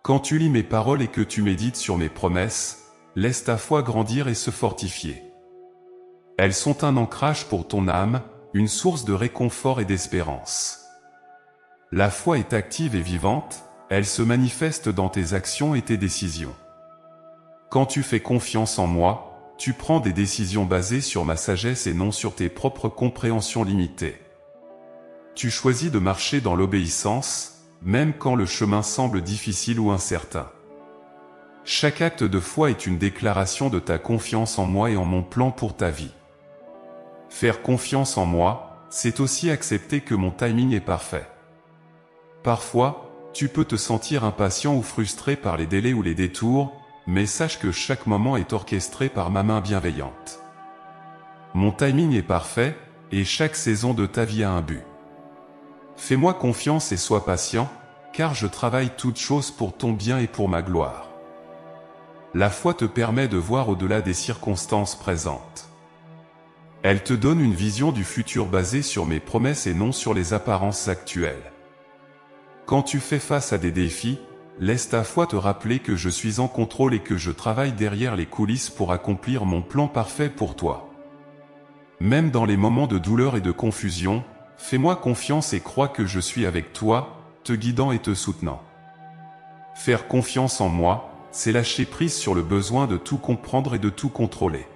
Quand tu lis mes paroles et que tu médites sur mes promesses, laisse ta foi grandir et se fortifier. Elles sont un ancrage pour ton âme, une source de réconfort et d'espérance. La foi est active et vivante, elle se manifeste dans tes actions et tes décisions. Quand tu fais confiance en moi, tu prends des décisions basées sur ma sagesse et non sur tes propres compréhensions limitées. Tu choisis de marcher dans l'obéissance, même quand le chemin semble difficile ou incertain. Chaque acte de foi est une déclaration de ta confiance en moi et en mon plan pour ta vie. Faire confiance en moi, c'est aussi accepter que mon timing est parfait. Parfois, tu peux te sentir impatient ou frustré par les délais ou les détours, mais sache que chaque moment est orchestré par ma main bienveillante. Mon timing est parfait, et chaque saison de ta vie a un but. Fais-moi confiance et sois patient, car je travaille toutes choses pour ton bien et pour ma gloire. La foi te permet de voir au-delà des circonstances présentes. Elle te donne une vision du futur basée sur mes promesses et non sur les apparences actuelles. Quand tu fais face à des défis, laisse ta foi te rappeler que je suis en contrôle et que je travaille derrière les coulisses pour accomplir mon plan parfait pour toi. Même dans les moments de douleur et de confusion, fais-moi confiance et crois que je suis avec toi, te guidant et te soutenant. Faire confiance en moi, c'est lâcher prise sur le besoin de tout comprendre et de tout contrôler.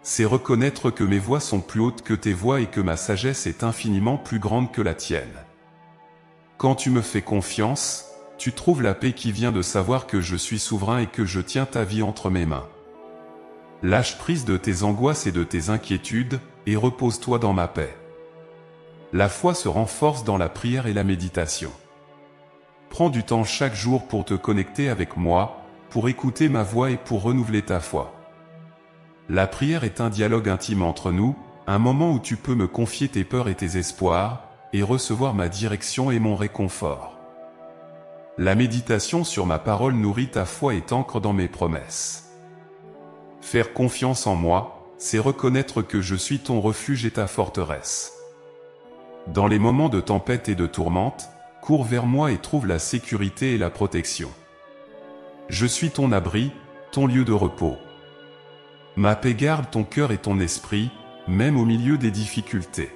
C'est reconnaître que mes voies sont plus hautes que tes voies et que ma sagesse est infiniment plus grande que la tienne. Quand tu me fais confiance, tu trouves la paix qui vient de savoir que je suis souverain et que je tiens ta vie entre mes mains. Lâche prise de tes angoisses et de tes inquiétudes, et repose-toi dans ma paix. La foi se renforce dans la prière et la méditation. Prends du temps chaque jour pour te connecter avec moi, pour écouter ma voix et pour renouveler ta foi. La prière est un dialogue intime entre nous, un moment où tu peux me confier tes peurs et tes espoirs, et recevoir ma direction et mon réconfort. La méditation sur ma parole nourrit ta foi et t'ancre dans mes promesses. Faire confiance en moi, c'est reconnaître que je suis ton refuge et ta forteresse. Dans les moments de tempête et de tourmente, cours vers moi et trouve la sécurité et la protection. Je suis ton abri, ton lieu de repos. Ma paix garde ton cœur et ton esprit, même au milieu des difficultés.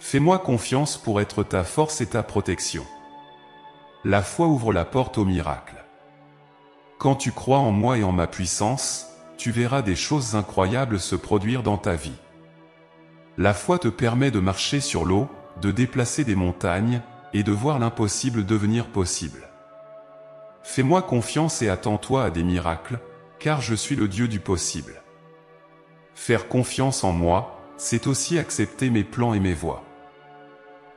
Fais-moi confiance pour être ta force et ta protection. La foi ouvre la porte au miracle. Quand tu crois en moi et en ma puissance, tu verras des choses incroyables se produire dans ta vie. La foi te permet de marcher sur l'eau, de déplacer des montagnes, et de voir l'impossible devenir possible. Fais-moi confiance et attends-toi à des miracles, car je suis le Dieu du possible. Faire confiance en moi, c'est aussi accepter mes plans et mes voies.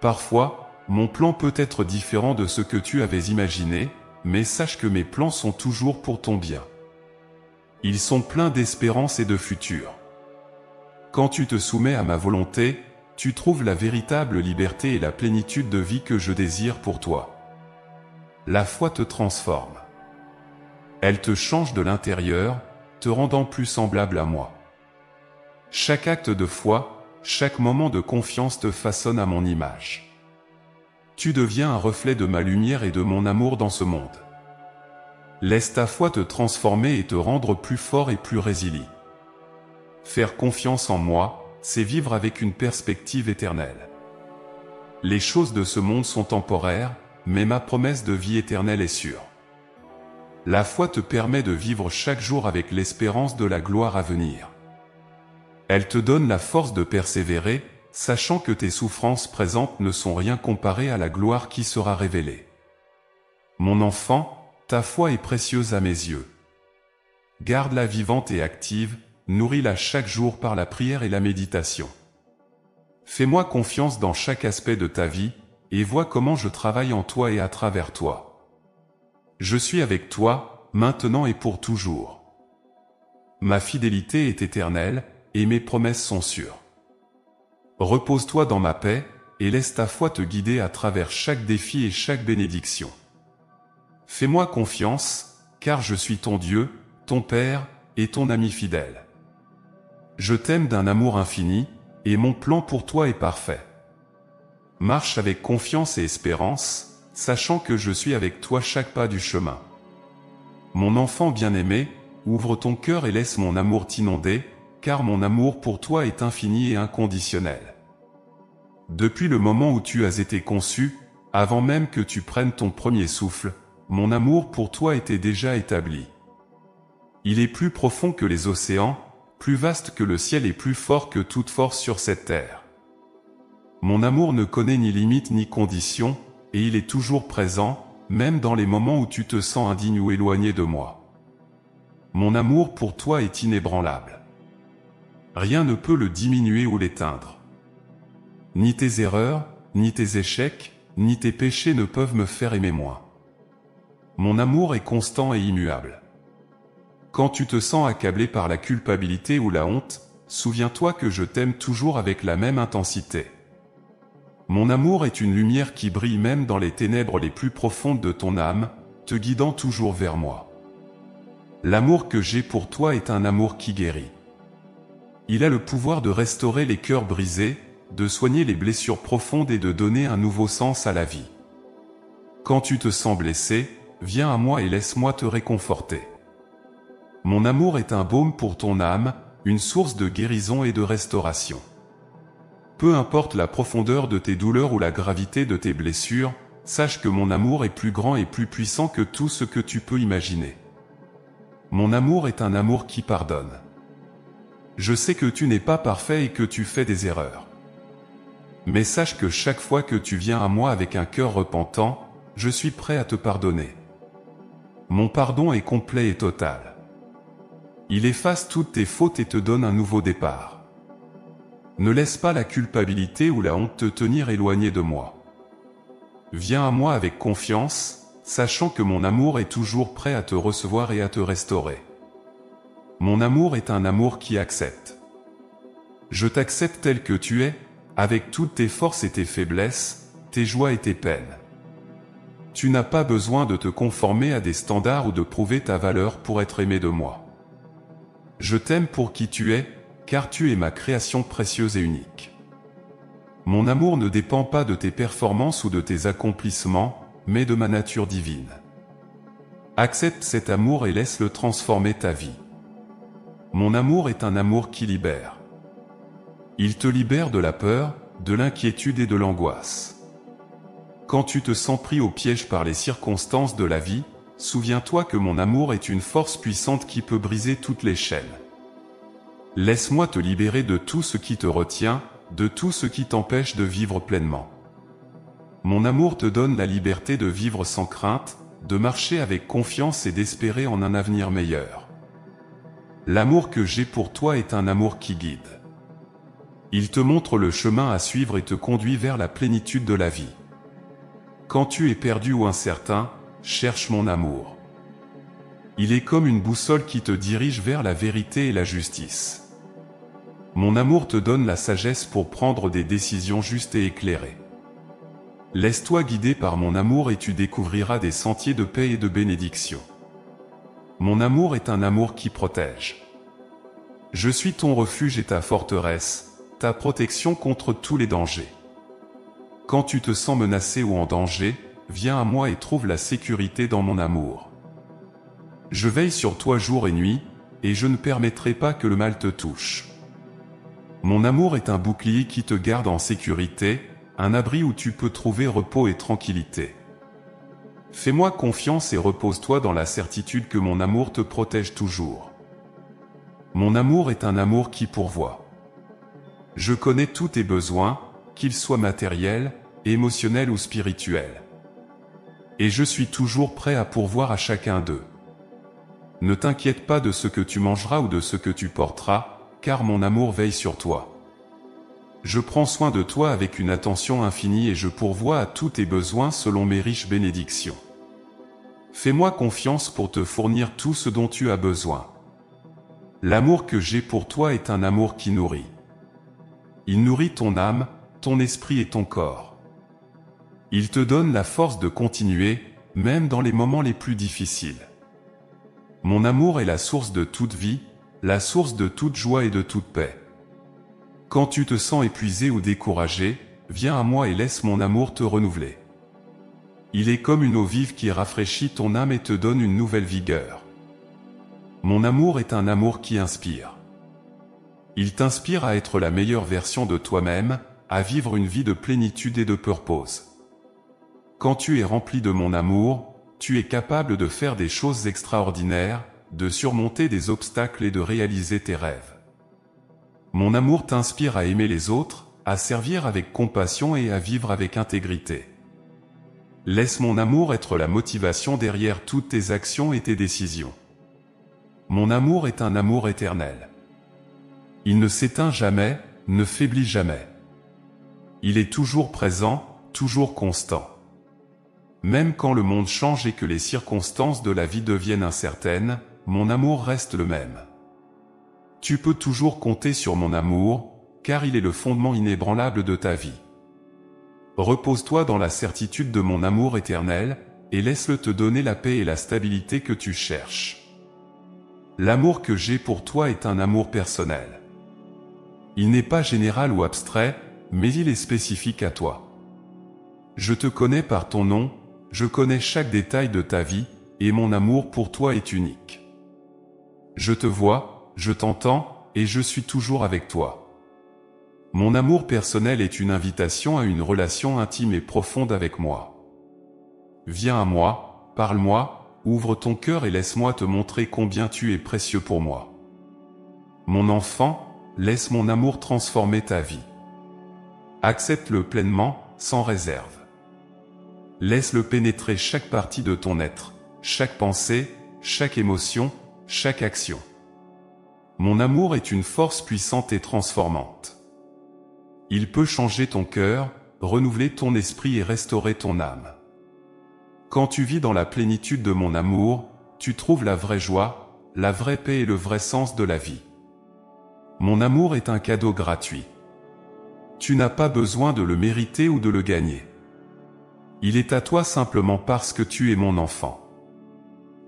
Parfois, mon plan peut être différent de ce que tu avais imaginé, mais sache que mes plans sont toujours pour ton bien. Ils sont pleins d'espérance et de futur. Quand tu te soumets à ma volonté, tu trouves la véritable liberté et la plénitude de vie que je désire pour toi. La foi te transforme. Elle te change de l'intérieur, te rendant plus semblable à moi. Chaque acte de foi, chaque moment de confiance te façonne à mon image. Tu deviens un reflet de ma lumière et de mon amour dans ce monde. Laisse ta foi te transformer et te rendre plus fort et plus résilient. Faire confiance en moi, c'est vivre avec une perspective éternelle. Les choses de ce monde sont temporaires, mais ma promesse de vie éternelle est sûre. La foi te permet de vivre chaque jour avec l'espérance de la gloire à venir. Elle te donne la force de persévérer, sachant que tes souffrances présentes ne sont rien comparées à la gloire qui sera révélée. Mon enfant, ta foi est précieuse à mes yeux. Garde-la vivante et active, nourris-la chaque jour par la prière et la méditation. Fais-moi confiance dans chaque aspect de ta vie, et vois comment je travaille en toi et à travers toi. Je suis avec toi, maintenant et pour toujours. Ma fidélité est éternelle, et mes promesses sont sûres. Repose-toi dans ma paix, et laisse ta foi te guider à travers chaque défi et chaque bénédiction. Fais-moi confiance, car je suis ton Dieu, ton Père, et ton ami fidèle. Je t'aime d'un amour infini, et mon plan pour toi est parfait. Marche avec confiance et espérance, sachant que je suis avec toi chaque pas du chemin. Mon enfant bien-aimé, ouvre ton cœur et laisse mon amour t'inonder, car mon amour pour toi est infini et inconditionnel. Depuis le moment où tu as été conçu, avant même que tu prennes ton premier souffle, mon amour pour toi était déjà établi. Il est plus profond que les océans, plus vaste que le ciel et plus fort que toute force sur cette terre. Mon amour ne connaît ni limite ni condition, et il est toujours présent, même dans les moments où tu te sens indigne ou éloigné de moi. Mon amour pour toi est inébranlable. Rien ne peut le diminuer ou l'éteindre. Ni tes erreurs, ni tes échecs, ni tes péchés ne peuvent me faire aimer moins. Mon amour est constant et immuable. Quand tu te sens accablé par la culpabilité ou la honte, souviens-toi que je t'aime toujours avec la même intensité. Mon amour est une lumière qui brille même dans les ténèbres les plus profondes de ton âme, te guidant toujours vers moi. L'amour que j'ai pour toi est un amour qui guérit. Il a le pouvoir de restaurer les cœurs brisés, de soigner les blessures profondes et de donner un nouveau sens à la vie. Quand tu te sens blessé, viens à moi et laisse-moi te réconforter. Mon amour est un baume pour ton âme, une source de guérison et de restauration. Peu importe la profondeur de tes douleurs ou la gravité de tes blessures, sache que mon amour est plus grand et plus puissant que tout ce que tu peux imaginer. Mon amour est un amour qui pardonne. Je sais que tu n'es pas parfait et que tu fais des erreurs. Mais sache que chaque fois que tu viens à moi avec un cœur repentant, je suis prêt à te pardonner. Mon pardon est complet et total. Il efface toutes tes fautes et te donne un nouveau départ. Ne laisse pas la culpabilité ou la honte te tenir éloigné de moi. Viens à moi avec confiance, sachant que mon amour est toujours prêt à te recevoir et à te restaurer. Mon amour est un amour qui accepte. Je t'accepte tel que tu es, avec toutes tes forces et tes faiblesses, tes joies et tes peines. Tu n'as pas besoin de te conformer à des standards ou de prouver ta valeur pour être aimé de moi. Je t'aime pour qui tu es, car tu es ma création précieuse et unique. Mon amour ne dépend pas de tes performances ou de tes accomplissements, mais de ma nature divine. Accepte cet amour et laisse-le transformer ta vie. Mon amour est un amour qui libère. Il te libère de la peur, de l'inquiétude et de l'angoisse. Quand tu te sens pris au piège par les circonstances de la vie, souviens-toi que mon amour est une force puissante qui peut briser toutes les chaînes. Laisse-moi te libérer de tout ce qui te retient, de tout ce qui t'empêche de vivre pleinement. Mon amour te donne la liberté de vivre sans crainte, de marcher avec confiance et d'espérer en un avenir meilleur. L'amour que j'ai pour toi est un amour qui guide. Il te montre le chemin à suivre et te conduit vers la plénitude de la vie. Quand tu es perdu ou incertain, cherche mon amour. Il est comme une boussole qui te dirige vers la vérité et la justice. Mon amour te donne la sagesse pour prendre des décisions justes et éclairées. Laisse-toi guider par mon amour et tu découvriras des sentiers de paix et de bénédiction. Mon amour est un amour qui protège. Je suis ton refuge et ta forteresse, ta protection contre tous les dangers. Quand tu te sens menacé ou en danger, viens à moi et trouve la sécurité dans mon amour. Je veille sur toi jour et nuit, et je ne permettrai pas que le mal te touche. Mon amour est un bouclier qui te garde en sécurité, un abri où tu peux trouver repos et tranquillité. Fais-moi confiance et repose-toi dans la certitude que mon amour te protège toujours. Mon amour est un amour qui pourvoit. Je connais tous tes besoins, qu'ils soient matériels, émotionnels ou spirituels. Et je suis toujours prêt à pourvoir à chacun d'eux. Ne t'inquiète pas de ce que tu mangeras ou de ce que tu porteras, car mon amour veille sur toi. Je prends soin de toi avec une attention infinie et je pourvois à tous tes besoins selon mes riches bénédictions. Fais-moi confiance pour te fournir tout ce dont tu as besoin. L'amour que j'ai pour toi est un amour qui nourrit. Il nourrit ton âme, ton esprit et ton corps. Il te donne la force de continuer, même dans les moments les plus difficiles. Mon amour est la source de toute vie, la source de toute joie et de toute paix. Quand tu te sens épuisé ou découragé, viens à moi et laisse mon amour te renouveler. Il est comme une eau vive qui rafraîchit ton âme et te donne une nouvelle vigueur. Mon amour est un amour qui inspire. Il t'inspire à être la meilleure version de toi-même, à vivre une vie de plénitude et de purpose. Quand tu es rempli de mon amour, tu es capable de faire des choses extraordinaires, de surmonter des obstacles et de réaliser tes rêves. Mon amour t'inspire à aimer les autres, à servir avec compassion et à vivre avec intégrité. Laisse mon amour être la motivation derrière toutes tes actions et tes décisions. Mon amour est un amour éternel. Il ne s'éteint jamais, ne faiblit jamais. Il est toujours présent, toujours constant. Même quand le monde change et que les circonstances de la vie deviennent incertaines, mon amour reste le même. Tu peux toujours compter sur mon amour, car il est le fondement inébranlable de ta vie. Repose-toi dans la certitude de mon amour éternel, et laisse-le te donner la paix et la stabilité que tu cherches. L'amour que j'ai pour toi est un amour personnel. Il n'est pas général ou abstrait, mais il est spécifique à toi. Je te connais par ton nom, je connais chaque détail de ta vie, et mon amour pour toi est unique. Je te vois, je t'entends, et je suis toujours avec toi. Mon amour personnel est une invitation à une relation intime et profonde avec moi. Viens à moi, parle-moi, ouvre ton cœur et laisse-moi te montrer combien tu es précieux pour moi. Mon enfant, laisse mon amour transformer ta vie. Accepte-le pleinement, sans réserve. Laisse-le pénétrer chaque partie de ton être, chaque pensée, chaque émotion, chaque action. Mon amour est une force puissante et transformante. Il peut changer ton cœur, renouveler ton esprit et restaurer ton âme. Quand tu vis dans la plénitude de mon amour, tu trouves la vraie joie, la vraie paix et le vrai sens de la vie. Mon amour est un cadeau gratuit. Tu n'as pas besoin de le mériter ou de le gagner. Il est à toi simplement parce que tu es mon enfant.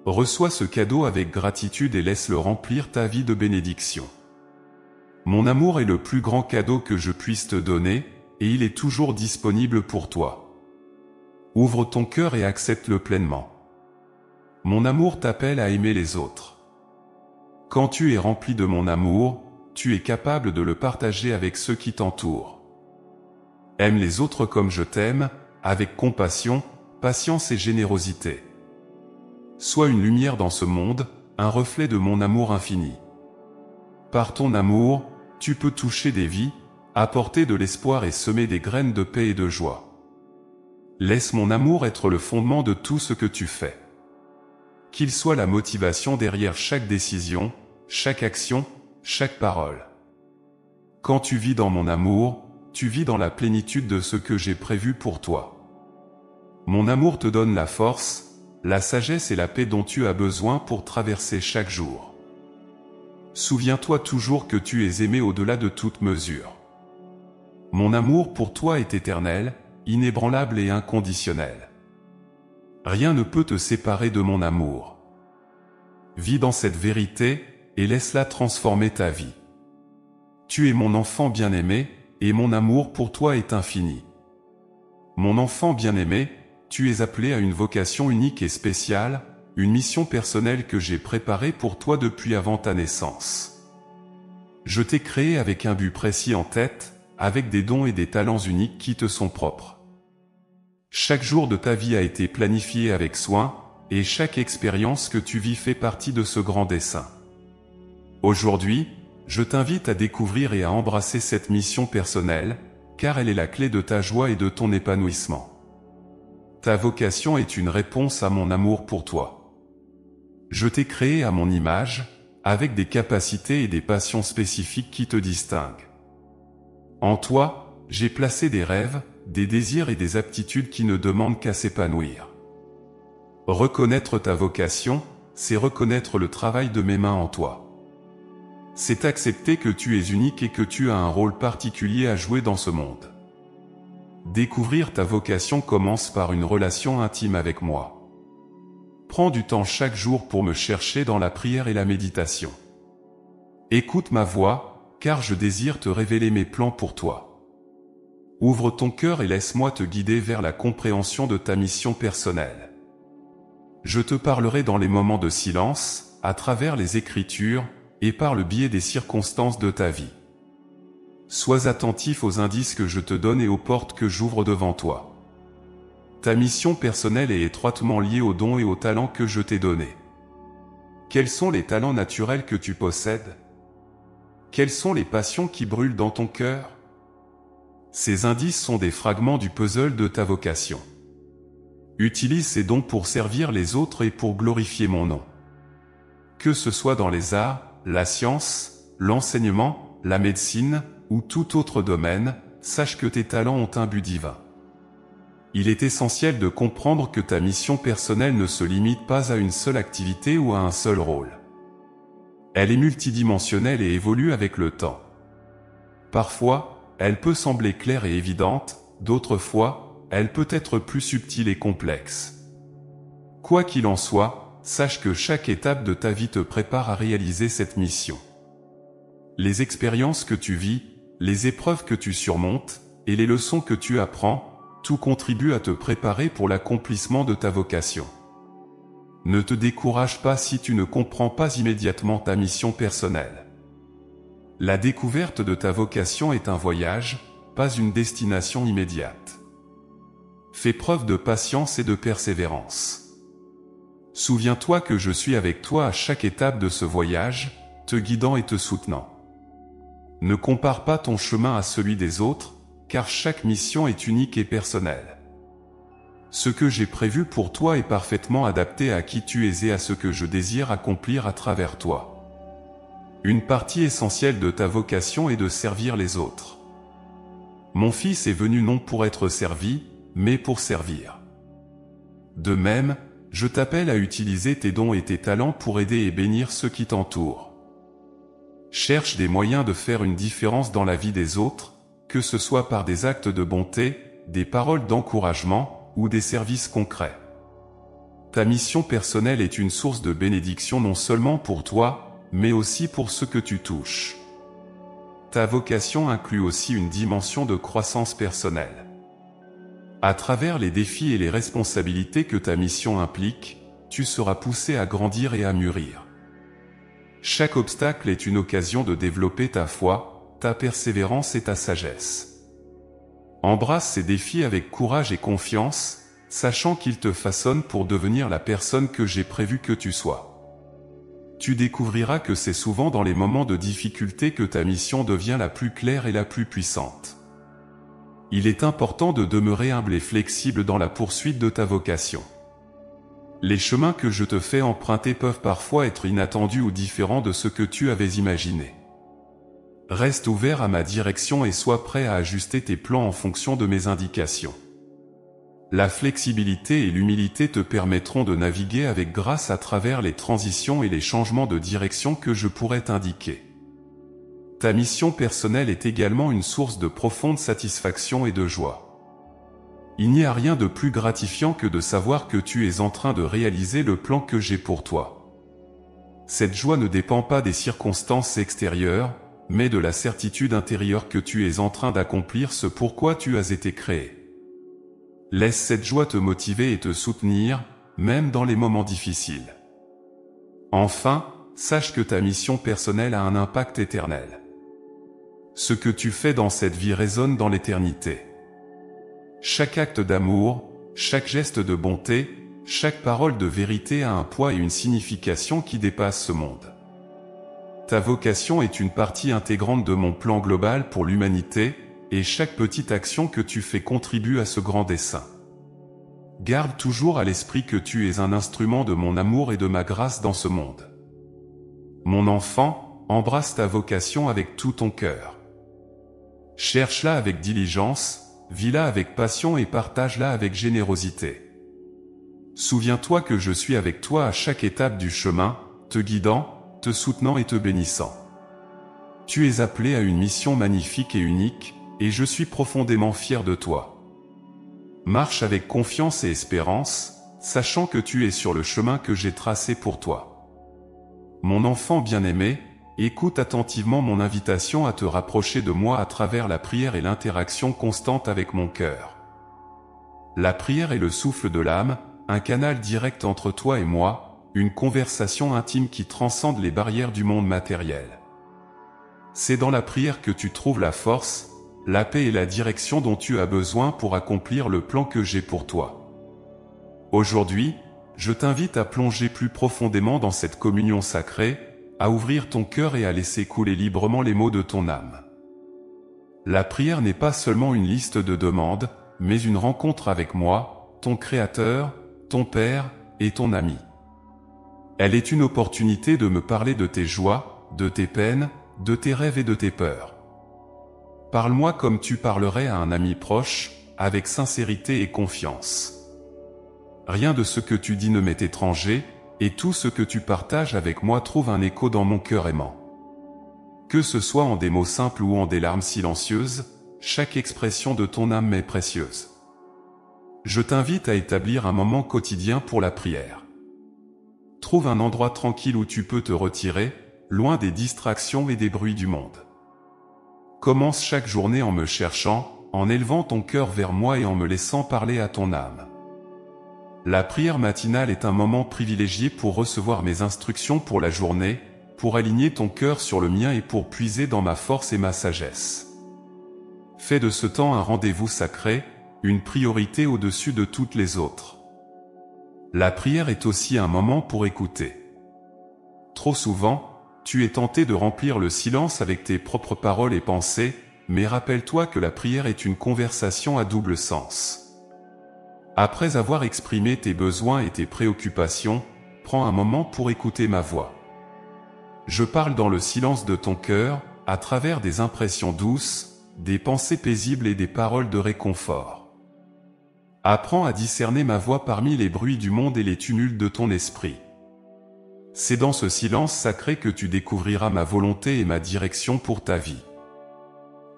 Reçois ce cadeau avec gratitude et laisse-le remplir ta vie de bénédictions. Mon amour est le plus grand cadeau que je puisse te donner, et il est toujours disponible pour toi. Ouvre ton cœur et accepte-le pleinement. Mon amour t'appelle à aimer les autres. Quand tu es rempli de mon amour, tu es capable de le partager avec ceux qui t'entourent. Aime les autres comme je t'aime, avec compassion, patience et générosité. Sois une lumière dans ce monde, un reflet de mon amour infini. Par ton amour, tu peux toucher des vies, apporter de l'espoir et semer des graines de paix et de joie. Laisse mon amour être le fondement de tout ce que tu fais. Qu'il soit la motivation derrière chaque décision, chaque action, chaque parole. Quand tu vis dans mon amour, tu vis dans la plénitude de ce que j'ai prévu pour toi. Mon amour te donne la force, la sagesse et la paix dont tu as besoin pour traverser chaque jour. Souviens-toi toujours que tu es aimé au-delà de toute mesure. Mon amour pour toi est éternel, inébranlable et inconditionnel. Rien ne peut te séparer de mon amour. Vis dans cette vérité, et laisse-la transformer ta vie. Tu es mon enfant bien-aimé, et mon amour pour toi est infini. Mon enfant bien-aimé, tu es appelé à une vocation unique et spéciale, une mission personnelle que j'ai préparée pour toi depuis avant ta naissance. Je t'ai créé avec un but précis en tête, avec des dons et des talents uniques qui te sont propres. Chaque jour de ta vie a été planifié avec soin, et chaque expérience que tu vis fait partie de ce grand dessein. Aujourd'hui, je t'invite à découvrir et à embrasser cette mission personnelle, car elle est la clé de ta joie et de ton épanouissement. Ta vocation est une réponse à mon amour pour toi. Je t'ai créé à mon image, avec des capacités et des passions spécifiques qui te distinguent. En toi, j'ai placé des rêves, des désirs et des aptitudes qui ne demandent qu'à s'épanouir. Reconnaître ta vocation, c'est reconnaître le travail de mes mains en toi. C'est accepter que tu es unique et que tu as un rôle particulier à jouer dans ce monde. Découvrir ta vocation commence par une relation intime avec moi. Prends du temps chaque jour pour me chercher dans la prière et la méditation. Écoute ma voix, car je désire te révéler mes plans pour toi. Ouvre ton cœur et laisse-moi te guider vers la compréhension de ta mission personnelle. Je te parlerai dans les moments de silence, à travers les Écritures, et par le biais des circonstances de ta vie. Sois attentif aux indices que je te donne et aux portes que j'ouvre devant toi. Ta mission personnelle est étroitement liée aux dons et aux talents que je t'ai donnés. Quels sont les talents naturels que tu possèdes? Quelles sont les passions qui brûlent dans ton cœur? Ces indices sont des fragments du puzzle de ta vocation. Utilise ces dons pour servir les autres et pour glorifier mon nom. Que ce soit dans les arts, la science, l'enseignement, la médecine, ou tout autre domaine, sache que tes talents ont un but divin. Il est essentiel de comprendre que ta mission personnelle ne se limite pas à une seule activité ou à un seul rôle. Elle est multidimensionnelle et évolue avec le temps. Parfois, elle peut sembler claire et évidente, d'autres fois, elle peut être plus subtile et complexe. Quoi qu'il en soit, sache que chaque étape de ta vie te prépare à réaliser cette mission. Les expériences que tu vis, les épreuves que tu surmontes, et les leçons que tu apprends, tout contribue à te préparer pour l'accomplissement de ta vocation. Ne te décourage pas si tu ne comprends pas immédiatement ta mission personnelle. La découverte de ta vocation est un voyage, pas une destination immédiate. Fais preuve de patience et de persévérance. Souviens-toi que je suis avec toi à chaque étape de ce voyage, te guidant et te soutenant. Ne compare pas ton chemin à celui des autres, car chaque mission est unique et personnelle. Ce que j'ai prévu pour toi est parfaitement adapté à qui tu es et à ce que je désire accomplir à travers toi. Une partie essentielle de ta vocation est de servir les autres. Mon Fils est venu non pour être servi, mais pour servir. De même, je t'appelle à utiliser tes dons et tes talents pour aider et bénir ceux qui t'entourent. Cherche des moyens de faire une différence dans la vie des autres, que ce soit par des actes de bonté, des paroles d'encouragement, ou des services concrets. Ta mission personnelle est une source de bénédiction non seulement pour toi, mais aussi pour ceux que tu touches. Ta vocation inclut aussi une dimension de croissance personnelle. À travers les défis et les responsabilités que ta mission implique, tu seras poussé à grandir et à mûrir. Chaque obstacle est une occasion de développer ta foi, ta persévérance et ta sagesse. Embrasse ces défis avec courage et confiance, sachant qu'ils te façonnent pour devenir la personne que j'ai prévu que tu sois. Tu découvriras que c'est souvent dans les moments de difficulté que ta mission devient la plus claire et la plus puissante. Il est important de demeurer humble et flexible dans la poursuite de ta vocation. Les chemins que je te fais emprunter peuvent parfois être inattendus ou différents de ce que tu avais imaginé. Reste ouvert à ma direction et sois prêt à ajuster tes plans en fonction de mes indications. La flexibilité et l'humilité te permettront de naviguer avec grâce à travers les transitions et les changements de direction que je pourrais t'indiquer. Ta mission personnelle est également une source de profonde satisfaction et de joie. Il n'y a rien de plus gratifiant que de savoir que tu es en train de réaliser le plan que j'ai pour toi. Cette joie ne dépend pas des circonstances extérieures, mais de la certitude intérieure que tu es en train d'accomplir ce pourquoi tu as été créé. Laisse cette joie te motiver et te soutenir, même dans les moments difficiles. Enfin, sache que ta mission personnelle a un impact éternel. Ce que tu fais dans cette vie résonne dans l'éternité. Chaque acte d'amour, chaque geste de bonté, chaque parole de vérité a un poids et une signification qui dépassent ce monde. Ta vocation est une partie intégrante de mon plan global pour l'humanité, et chaque petite action que tu fais contribue à ce grand dessein. Garde toujours à l'esprit que tu es un instrument de mon amour et de ma grâce dans ce monde. Mon enfant, embrasse ta vocation avec tout ton cœur. Cherche-la avec diligence, vis-la avec passion et partage-la avec générosité. Souviens-toi que je suis avec toi à chaque étape du chemin, te guidant, te soutenant et te bénissant. Tu es appelé à une mission magnifique et unique, et je suis profondément fier de toi. Marche avec confiance et espérance, sachant que tu es sur le chemin que j'ai tracé pour toi. Mon enfant bien-aimé, écoute attentivement mon invitation à te rapprocher de moi à travers la prière et l'interaction constante avec mon cœur. La prière est le souffle de l'âme, un canal direct entre toi et moi, une conversation intime qui transcende les barrières du monde matériel. C'est dans la prière que tu trouves la force, la paix et la direction dont tu as besoin pour accomplir le plan que j'ai pour toi. Aujourd'hui, je t'invite à plonger plus profondément dans cette communion sacrée, à ouvrir ton cœur et à laisser couler librement les mots de ton âme. La prière n'est pas seulement une liste de demandes, mais une rencontre avec moi, ton Créateur, ton Père et ton ami. Elle est une opportunité de me parler de tes joies, de tes peines, de tes rêves et de tes peurs. Parle-moi comme tu parlerais à un ami proche, avec sincérité et confiance. Rien de ce que tu dis ne m'est étranger, et tout ce que tu partages avec moi trouve un écho dans mon cœur aimant. Que ce soit en des mots simples ou en des larmes silencieuses, chaque expression de ton âme m'est précieuse. Je t'invite à établir un moment quotidien pour la prière. Trouve un endroit tranquille où tu peux te retirer, loin des distractions et des bruits du monde. Commence chaque journée en me cherchant, en élevant ton cœur vers moi et en me laissant parler à ton âme. La prière matinale est un moment privilégié pour recevoir mes instructions pour la journée, pour aligner ton cœur sur le mien et pour puiser dans ma force et ma sagesse. Fais de ce temps un rendez-vous sacré, une priorité au-dessus de toutes les autres. La prière est aussi un moment pour écouter. Trop souvent, tu es tenté de remplir le silence avec tes propres paroles et pensées, mais rappelle-toi que la prière est une conversation à double sens. Après avoir exprimé tes besoins et tes préoccupations, prends un moment pour écouter ma voix. Je parle dans le silence de ton cœur, à travers des impressions douces, des pensées paisibles et des paroles de réconfort. Apprends à discerner ma voix parmi les bruits du monde et les tumultes de ton esprit. C'est dans ce silence sacré que tu découvriras ma volonté et ma direction pour ta vie.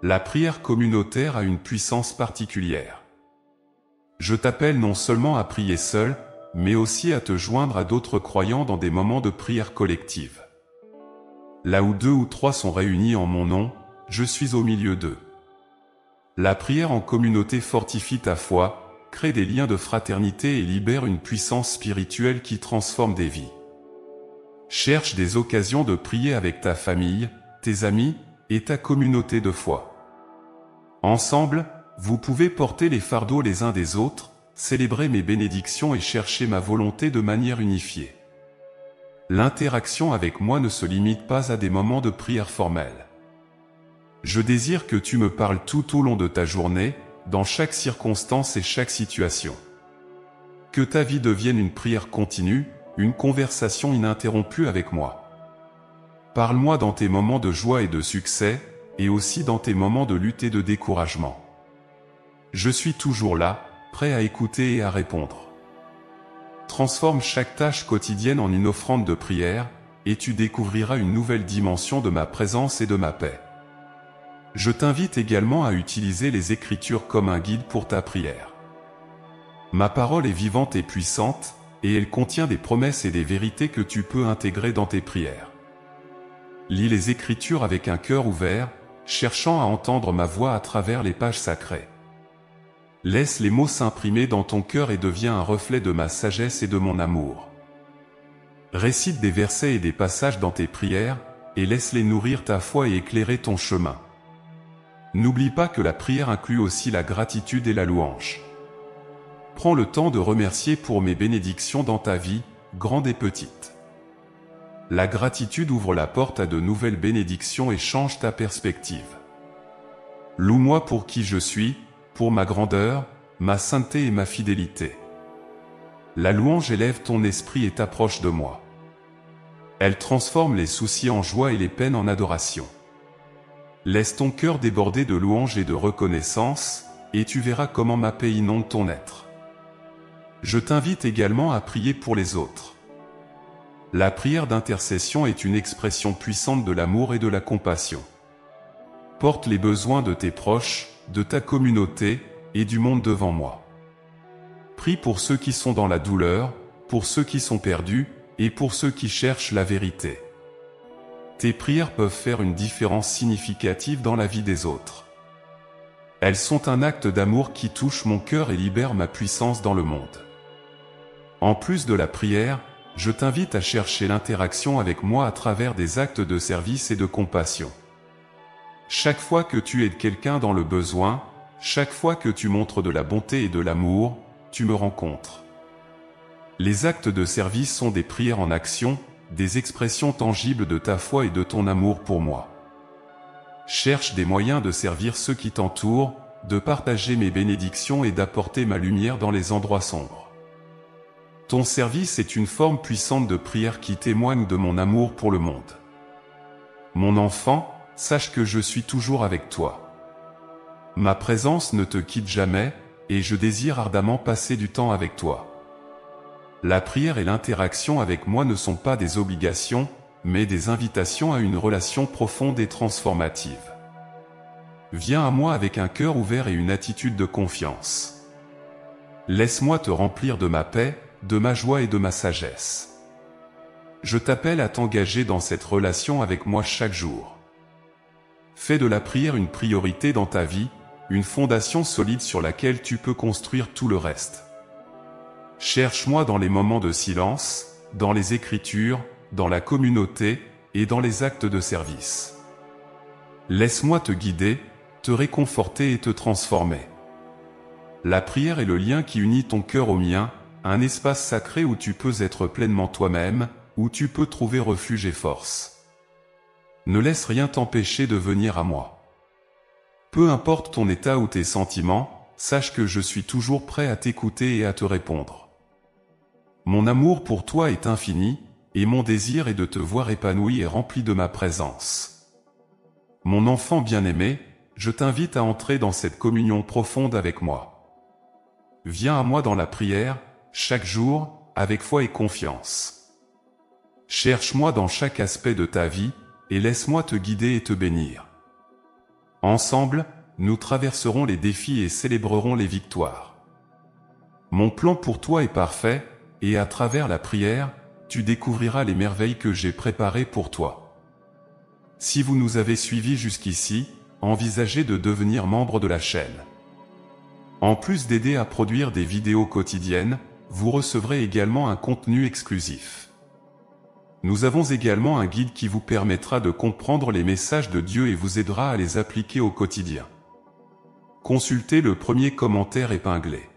La prière communautaire a une puissance particulière. Je t'appelle non seulement à prier seul, mais aussi à te joindre à d'autres croyants dans des moments de prière collective. Là où 2 ou 3 sont réunis en mon nom, je suis au milieu d'eux. La prière en communauté fortifie ta foi, crée des liens de fraternité et libère une puissance spirituelle qui transforme des vies. Cherche des occasions de prier avec ta famille, tes amis et ta communauté de foi. Ensemble, vous pouvez porter les fardeaux les uns des autres, célébrer mes bénédictions et chercher ma volonté de manière unifiée. L'interaction avec moi ne se limite pas à des moments de prière formelle. Je désire que tu me parles tout au long de ta journée, dans chaque circonstance et chaque situation. Que ta vie devienne une prière continue, une conversation ininterrompue avec moi. Parle-moi dans tes moments de joie et de succès, et aussi dans tes moments de lutte et de découragement. Je suis toujours là, prêt à écouter et à répondre. Transforme chaque tâche quotidienne en une offrande de prière, et tu découvriras une nouvelle dimension de ma présence et de ma paix. Je t'invite également à utiliser les Écritures comme un guide pour ta prière. Ma parole est vivante et puissante, et elle contient des promesses et des vérités que tu peux intégrer dans tes prières. Lis les Écritures avec un cœur ouvert, cherchant à entendre ma voix à travers les pages sacrées. Laisse les mots s'imprimer dans ton cœur et deviens un reflet de ma sagesse et de mon amour. Récite des versets et des passages dans tes prières, et laisse-les nourrir ta foi et éclairer ton chemin. N'oublie pas que la prière inclut aussi la gratitude et la louange. Prends le temps de remercier pour mes bénédictions dans ta vie, grande et petite. La gratitude ouvre la porte à de nouvelles bénédictions et change ta perspective. Loue-moi pour qui je suis, pour ma grandeur, ma sainteté et ma fidélité. La louange élève ton esprit et t'approche de moi. Elle transforme les soucis en joie et les peines en adoration. Laisse ton cœur déborder de louange et de reconnaissance, et tu verras comment ma paix inonde ton être. Je t'invite également à prier pour les autres. La prière d'intercession est une expression puissante de l'amour et de la compassion. Porte les besoins de tes proches, de ta communauté, et du monde devant moi. Prie pour ceux qui sont dans la douleur, pour ceux qui sont perdus, et pour ceux qui cherchent la vérité. Tes prières peuvent faire une différence significative dans la vie des autres. Elles sont un acte d'amour qui touche mon cœur et libère ma puissance dans le monde. En plus de la prière, je t'invite à chercher l'interaction avec moi à travers des actes de service et de compassion. Chaque fois que tu aides quelqu'un dans le besoin, chaque fois que tu montres de la bonté et de l'amour, tu me rencontres. Les actes de service sont des prières en action, des expressions tangibles de ta foi et de ton amour pour moi. Cherche des moyens de servir ceux qui t'entourent, de partager mes bénédictions et d'apporter ma lumière dans les endroits sombres. Ton service est une forme puissante de prière qui témoigne de mon amour pour le monde. Mon enfant, sache que je suis toujours avec toi. Ma présence ne te quitte jamais, et je désire ardemment passer du temps avec toi. La prière et l'interaction avec moi ne sont pas des obligations, mais des invitations à une relation profonde et transformative. Viens à moi avec un cœur ouvert et une attitude de confiance. Laisse-moi te remplir de ma paix, de ma joie et de ma sagesse. Je t'appelle à t'engager dans cette relation avec moi chaque jour. Fais de la prière une priorité dans ta vie, une fondation solide sur laquelle tu peux construire tout le reste. Cherche-moi dans les moments de silence, dans les écritures, dans la communauté et dans les actes de service. Laisse-moi te guider, te réconforter et te transformer. La prière est le lien qui unit ton cœur au mien, un espace sacré où tu peux être pleinement toi-même, où tu peux trouver refuge et force. Ne laisse rien t'empêcher de venir à moi. Peu importe ton état ou tes sentiments, sache que je suis toujours prêt à t'écouter et à te répondre. Mon amour pour toi est infini, et mon désir est de te voir épanoui et rempli de ma présence. Mon enfant bien-aimé, je t'invite à entrer dans cette communion profonde avec moi. Viens à moi dans la prière, chaque jour, avec foi et confiance. Cherche-moi dans chaque aspect de ta vie, et laisse-moi te guider et te bénir. Ensemble, nous traverserons les défis et célébrerons les victoires. Mon plan pour toi est parfait, et à travers la prière, tu découvriras les merveilles que j'ai préparées pour toi. Si vous nous avez suivis jusqu'ici, envisagez de devenir membre de la chaîne. En plus d'aider à produire des vidéos quotidiennes, vous recevrez également un contenu exclusif. Nous avons également un guide qui vous permettra de comprendre les messages de Dieu et vous aidera à les appliquer au quotidien. Consultez le premier commentaire épinglé.